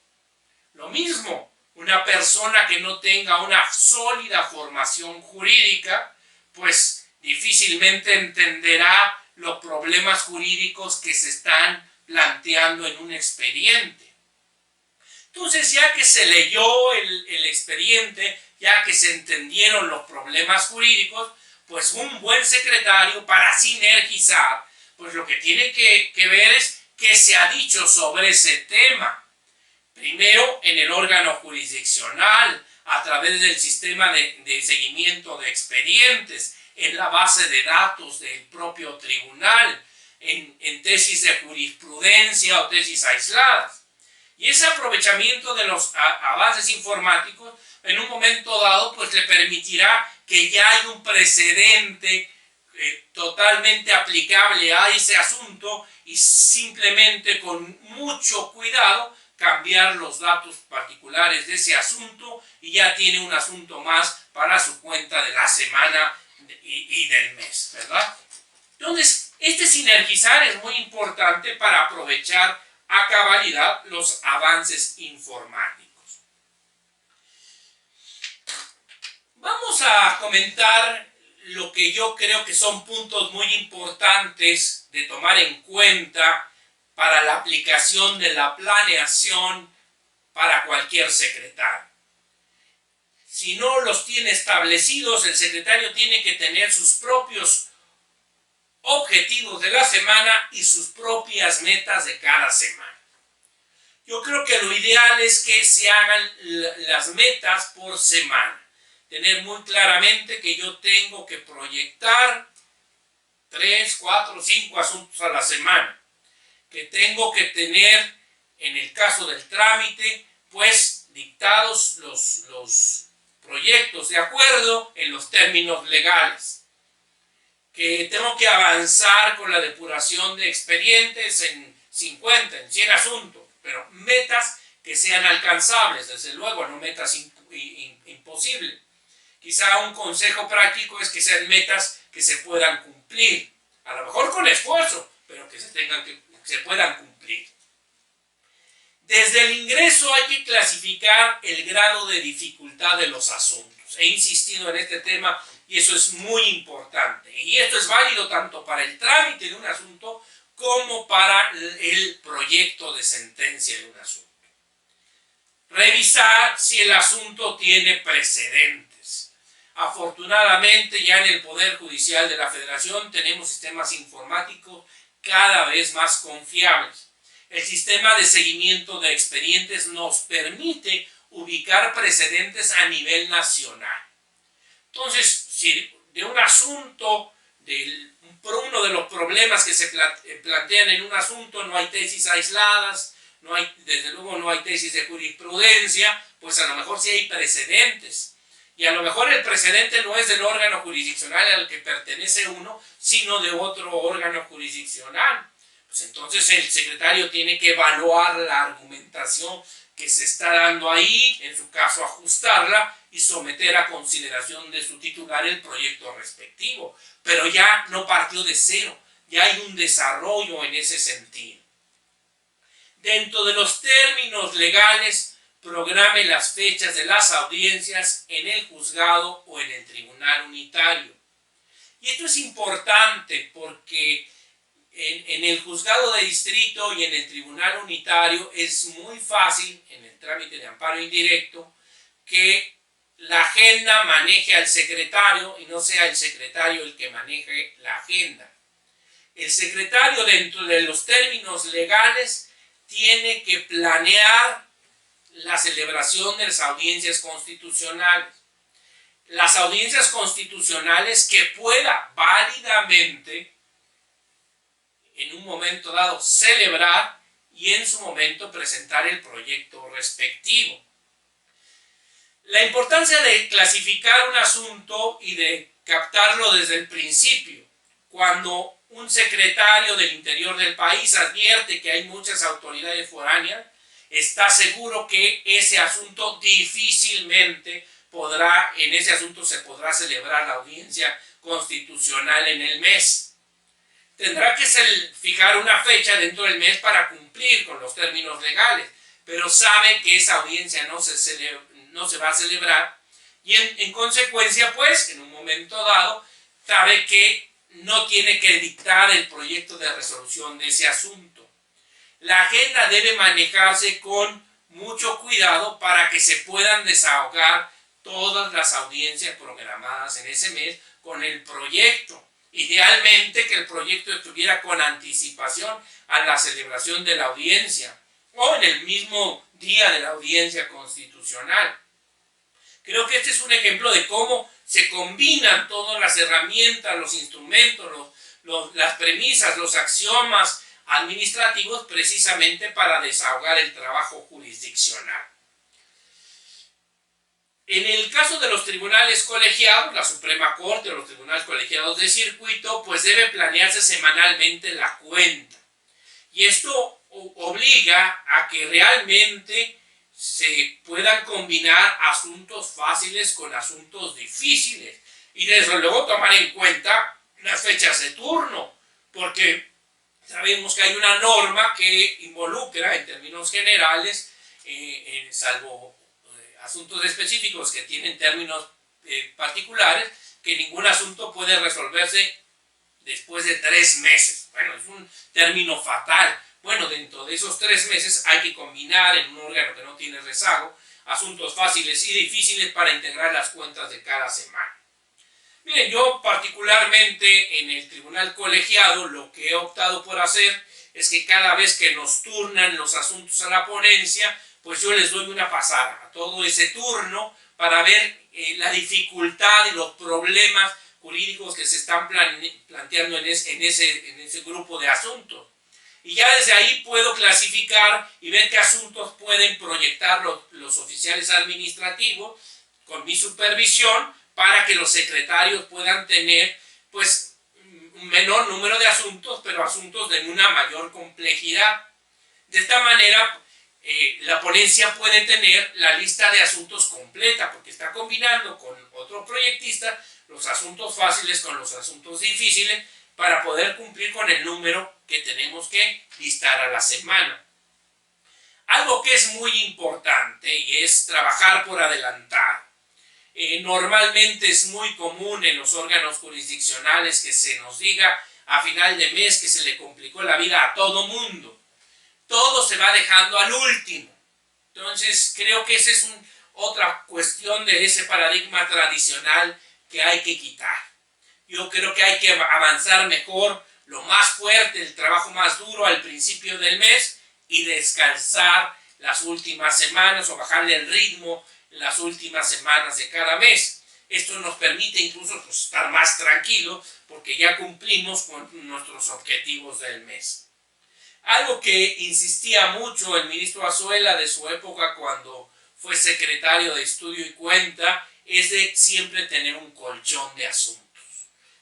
Lo mismo, una persona que no tenga una sólida formación jurídica, pues difícilmente entenderá los problemas jurídicos que se están planteando en un expediente. Entonces, ya que se leyó el expediente, ya que se entendieron los problemas jurídicos, pues un buen secretario, para sinergizar, pues lo que tiene que ver es qué se ha dicho sobre ese tema. Primero, en el órgano jurisdiccional, a través del sistema de seguimiento de expedientes, en la base de datos del propio tribunal, en tesis de jurisprudencia o tesis aisladas. Y ese aprovechamiento de los avances informáticos en un momento dado pues le permitirá que ya hay un precedente totalmente aplicable a ese asunto y simplemente con mucho cuidado cambiar los datos particulares de ese asunto y ya tiene un asunto más para su cuenta de la semana y del mes, ¿verdad? Entonces, este sinergizar es muy importante para aprovechar a cabalidad los avances informáticos. Vamos a comentar lo que yo creo que son puntos muy importantes de tomar en cuenta para la aplicación de la planeación para cualquier secretario. Si no los tiene establecidos, el secretario tiene que tener sus propios objetivos de la semana y sus propias metas de cada semana. Yo creo que lo ideal es que se hagan las metas por semana. Tener muy claramente que yo tengo que proyectar 3, 4, 5 asuntos a la semana. Que tengo que tener, en el caso del trámite, pues dictados los proyectos de acuerdo en los términos legales. Que tengo que avanzar con la depuración de expedientes en 50, en 100 asuntos, pero metas que sean alcanzables, desde luego, no metas imposibles. Quizá un consejo práctico es que sean metas que se puedan cumplir, a lo mejor con esfuerzo, pero que se puedan cumplir. Desde el ingreso hay que clasificar el grado de dificultad de los asuntos. He insistido en este tema y eso es muy importante. Y esto es válido tanto para el trámite de un asunto como para el proyecto de sentencia de un asunto. Revisar si el asunto tiene precedentes. Afortunadamente ya en el Poder Judicial de la Federación tenemos sistemas informáticos cada vez más confiables. El sistema de seguimiento de expedientes nos permite ubicar precedentes a nivel nacional. Entonces, si de un asunto, uno de los problemas que se plantean en un asunto, no hay tesis aisladas, desde luego no hay tesis de jurisprudencia, pues a lo mejor sí hay precedentes. Y a lo mejor el precedente no es del órgano jurisdiccional al que pertenece uno, sino de otro órgano jurisdiccional. Pues entonces el secretario tiene que evaluar la argumentación que se está dando ahí, en su caso ajustarla y someter a consideración de su titular el proyecto respectivo. Pero ya no partió de cero, ya hay un desarrollo en ese sentido. Dentro de los términos legales, programe las fechas de las audiencias en el juzgado o en el tribunal unitario. Y esto es importante porque en el juzgado de distrito y en el tribunal unitario es muy fácil, en el trámite de amparo indirecto, que la agenda maneje al secretario y no sea el secretario el que maneje la agenda. El secretario, dentro de los términos legales, tiene que planear la celebración de las audiencias constitucionales. Las audiencias constitucionales que pueda válidamente en un momento dado celebrar y en su momento presentar el proyecto respectivo. La importancia de clasificar un asunto y de captarlo desde el principio. Cuando un secretario del interior del país advierte que hay muchas autoridades foráneas, está seguro que ese asunto difícilmente en ese asunto se podrá celebrar la audiencia constitucional en el mes. Tendrá que fijar una fecha dentro del mes para cumplir con los términos legales, pero sabe que esa audiencia no se va a celebrar y en consecuencia, pues, en un momento dado, sabe que no tiene que dictar el proyecto de resolución de ese asunto. La agenda debe manejarse con mucho cuidado para que se puedan desahogar todas las audiencias programadas en ese mes con el proyecto. Idealmente que el proyecto estuviera con anticipación a la celebración de la audiencia o en el mismo día de la audiencia constitucional. Creo que este es un ejemplo de cómo se combinan todas las herramientas, los instrumentos, las premisas, los axiomas administrativos precisamente para desahogar el trabajo jurisdiccional. En el caso de los tribunales colegiados, la Suprema Corte o los tribunales colegiados de circuito, pues debe planearse semanalmente la cuenta. Y esto obliga a que realmente se puedan combinar asuntos fáciles con asuntos difíciles. Y desde luego tomar en cuenta las fechas de turno, porque sabemos que hay una norma que involucra, en términos generales, salvo asuntos específicos que tienen términos particulares, que ningún asunto puede resolverse después de 3 meses. Bueno, es un término fatal. Bueno, dentro de esos 3 meses hay que combinar en un órgano que no tiene rezago asuntos fáciles y difíciles para integrar las cuentas de cada semana. Miren, yo particularmente en el tribunal colegiado lo que he optado por hacer es que cada vez que nos turnan los asuntos a la ponencia, pues yo les doy una pasada a todo ese turno para ver la dificultad y los problemas jurídicos que se están planteando en ese grupo de asuntos. Y ya desde ahí puedo clasificar y ver qué asuntos pueden proyectar los oficiales administrativos con mi supervisión para que los secretarios puedan tener pues un menor número de asuntos, pero asuntos de una mayor complejidad. De esta manera la ponencia puede tener la lista de asuntos completa, porque está combinando con otro proyectista los asuntos fáciles con los asuntos difíciles para poder cumplir con el número que tenemos que listar a la semana. Algo que es muy importante y es trabajar por adelantado. Normalmente es muy común en los órganos jurisdiccionales que se nos diga a final de mes que se le complicó la vida a todo mundo. Todo se va dejando al último. Entonces creo que esa es otra cuestión de ese paradigma tradicional que hay que quitar. Yo creo que hay que avanzar mejor, lo más fuerte, el trabajo más duro al principio del mes y descansar las últimas semanas o bajarle el ritmo en las últimas semanas de cada mes. Esto nos permite incluso pues, estar más tranquilos porque ya cumplimos con nuestros objetivos del mes. Algo que insistía mucho el ministro Azuela de su época cuando fue secretario de Estudio y Cuenta es de siempre tener un colchón de asuntos.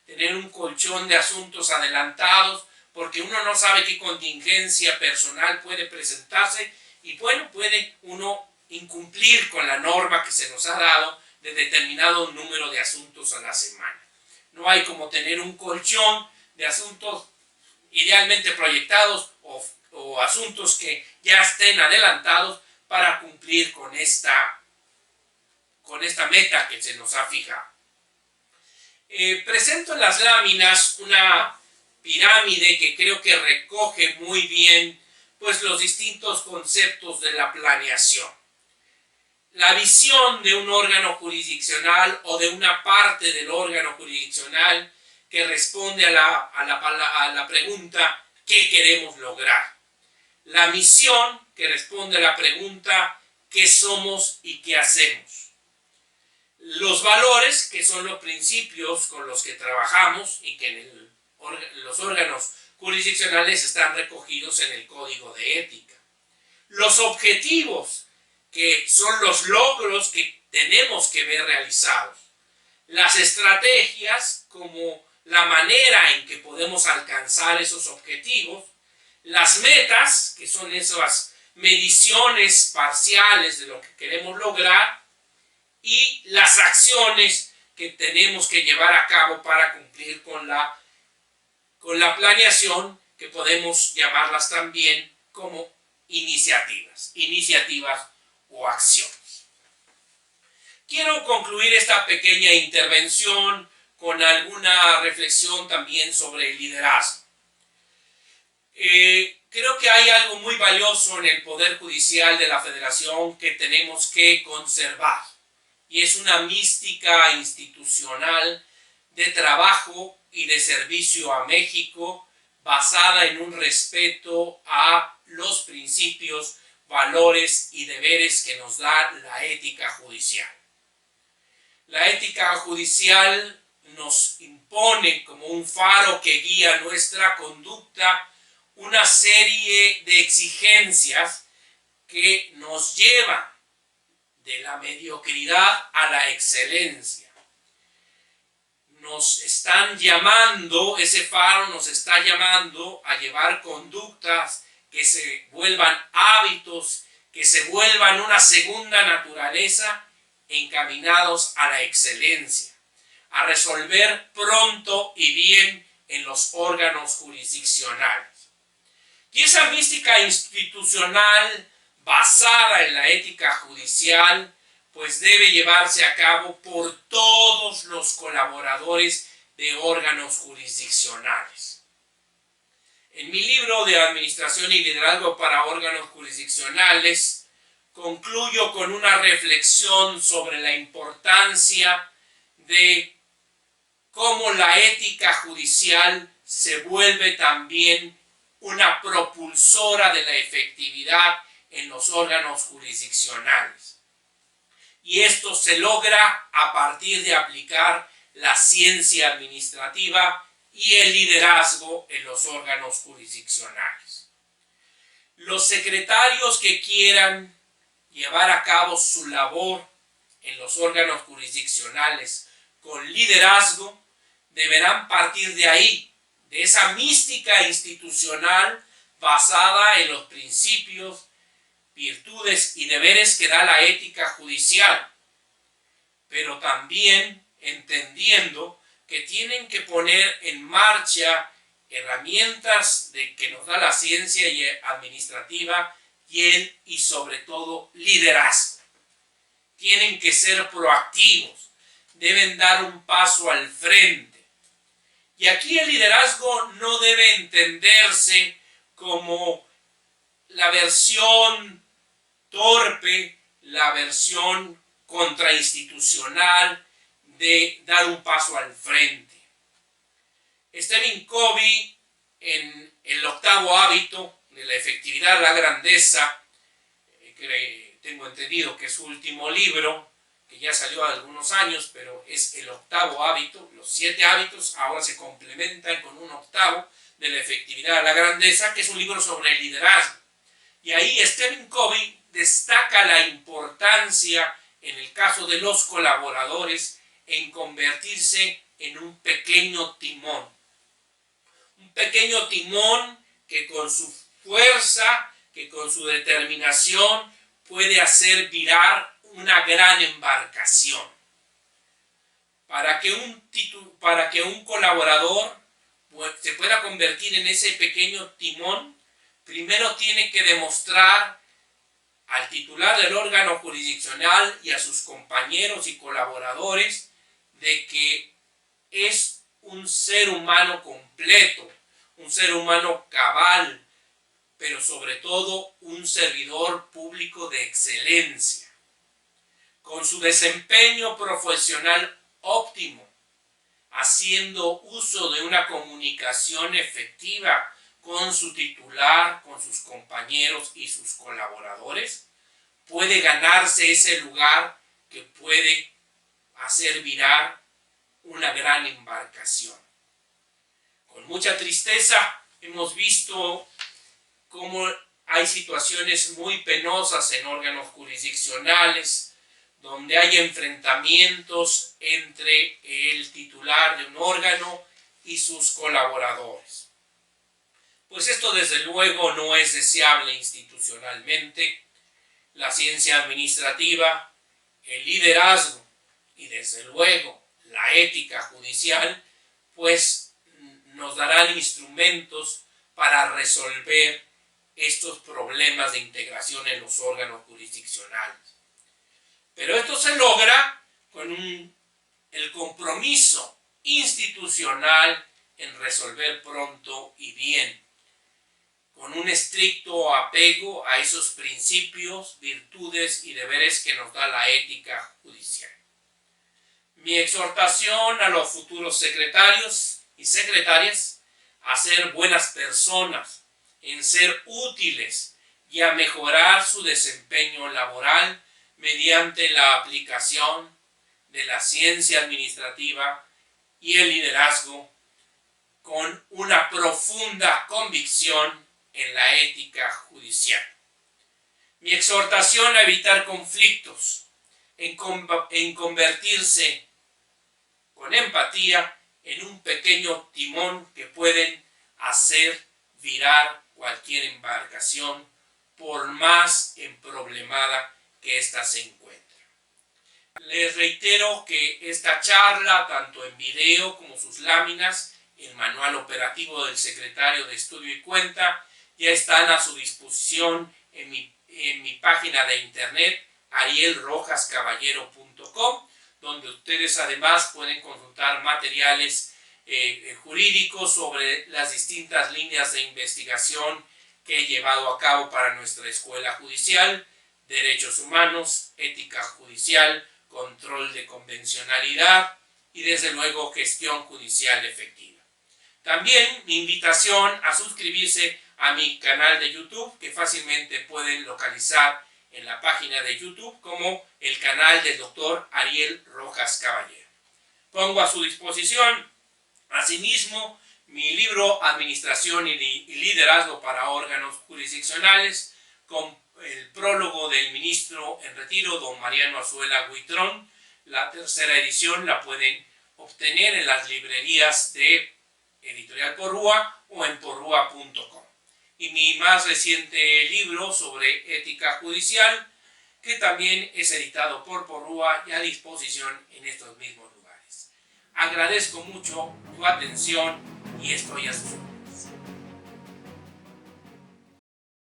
Tener un colchón de asuntos adelantados porque uno no sabe qué contingencia personal puede presentarse y bueno, puede uno incumplir con la norma que se nos ha dado de determinado número de asuntos a la semana. No hay como tener un colchón de asuntos idealmente proyectados o asuntos que ya estén adelantados para cumplir con esta meta que se nos ha fijado. Presento en las láminas una pirámide que creo que recoge muy bien pues, los distintos conceptos de la planeación. La visión de un órgano jurisdiccional o de una parte del órgano jurisdiccional que responde a la pregunta ¿qué queremos lograr? La misión que responde a la pregunta ¿qué somos y qué hacemos? Los valores, que son los principios con los que trabajamos y que en los órganos jurisdiccionales están recogidos en el Código de Ética. Los objetivos, que son los logros que tenemos que ver realizados. Las estrategias, como la manera en que podemos alcanzar esos objetivos. Las metas, que son esas mediciones parciales de lo que queremos lograr. Y las acciones que tenemos que llevar a cabo para cumplir con la planeación, que podemos llamarlas también como iniciativas o acciones. Quiero concluir esta pequeña intervención con alguna reflexión también sobre el liderazgo. Creo que hay algo muy valioso en el Poder Judicial de la Federación que tenemos que conservar. Y es una mística institucional de trabajo y de servicio a México basada en un respeto a los principios, valores y deberes que nos da la ética judicial. La ética judicial nos impone como un faro que guía nuestra conducta una serie de exigencias que nos llevan de la mediocridad a la excelencia. Nos están llamando, ese faro nos está llamando a llevar conductas que se vuelvan hábitos, que se vuelvan una segunda naturaleza, encaminados a la excelencia, a resolver pronto y bien en los órganos jurisdiccionales. Y esa mística institucional basada en la ética judicial, pues debe llevarse a cabo por todos los colaboradores de órganos jurisdiccionales. En mi libro de Administración y Liderazgo para órganos jurisdiccionales, concluyo con una reflexión sobre la importancia de cómo la ética judicial se vuelve también una propulsora de la efectividad en los órganos jurisdiccionales. Y esto se logra a partir de aplicar la ciencia administrativa y el liderazgo en los órganos jurisdiccionales. Los secretarios que quieran llevar a cabo su labor en los órganos jurisdiccionales con liderazgo deberán partir de ahí, de esa mística institucional basada en los principios, virtudes y deberes que da la ética judicial, pero también entendiendo que tienen que poner en marcha herramientas que nos da la ciencia administrativa y sobre todo liderazgo. Tienen que ser proactivos, deben dar un paso al frente. Y aquí el liderazgo no debe entenderse como la versión torpe, la versión contrainstitucional de dar un paso al frente. Stephen Covey, en el 8º hábito de la efectividad de la grandeza, que tengo entendido que es su último libro, que ya salió hace algunos años, pero es el 8º hábito. Los 7 hábitos ahora se complementan con un 8º de la efectividad de la grandeza, que es un libro sobre el liderazgo. Y ahí Stephen Covey destaca la importancia, en el caso de los colaboradores, en convertirse en un pequeño timón. Un pequeño timón que con su fuerza, que con su determinación puede hacer virar una gran embarcación. Para que un colaborador se pueda convertir en ese pequeño timón, primero tiene que demostrar al titular del órgano jurisdiccional y a sus compañeros y colaboradores de que es un ser humano completo, un ser humano cabal, pero sobre todo un servidor público de excelencia, con su desempeño profesional óptimo, haciendo uso de una comunicación efectiva con su titular, con sus compañeros y sus colaboradores, puede ganarse ese lugar que puede hacer virar una gran embarcación. Con mucha tristeza hemos visto cómo hay situaciones muy penosas en órganos jurisdiccionales, donde hay enfrentamientos entre el titular de un órgano y sus colaboradores. Pues esto desde luego no es deseable institucionalmente. La ciencia administrativa, el liderazgo y desde luego la ética judicial, pues nos darán instrumentos para resolver estos problemas de integración en los órganos jurisdiccionales. Pero esto se logra con el compromiso institucional en resolver pronto y bien, con un estricto apego a esos principios, virtudes y deberes que nos da la ética judicial. Mi exhortación a los futuros secretarios y secretarias a ser buenas personas, en ser útiles y a mejorar su desempeño laboral mediante la aplicación de la ciencia administrativa y el liderazgo con una profunda convicción en la ética judicial. Mi exhortación a evitar conflictos, en convertirse con empatía en un pequeño timón que pueden hacer virar cualquier embarcación, por más emproblemada que ésta se encuentre. Les reitero que esta charla, tanto en video como sus láminas, el manual operativo del secretario de Estudio y Cuenta, ya están a su disposición en mi página de internet arielrojascaballero.com, donde ustedes además pueden consultar materiales jurídicos sobre las distintas líneas de investigación que he llevado a cabo para nuestra escuela judicial: derechos humanos, ética judicial, control de convencionalidad y desde luego gestión judicial efectiva. También mi invitación a suscribirse a mi canal de YouTube, que fácilmente pueden localizar en la página de YouTube como el canal del Dr. Ariel Rojas Caballero. Pongo a su disposición asimismo mi libro Administración y Liderazgo para órganos jurisdiccionales, con el prólogo del ministro en retiro, don Mariano Azuela Huitrón. La tercera edición la pueden obtener en las librerías de Editorial Porrúa o en porrúa.com. Y mi más reciente libro sobre ética judicial, que también es editado por Porrúa y a disposición en estos mismos lugares. Agradezco mucho tu atención y estoy a su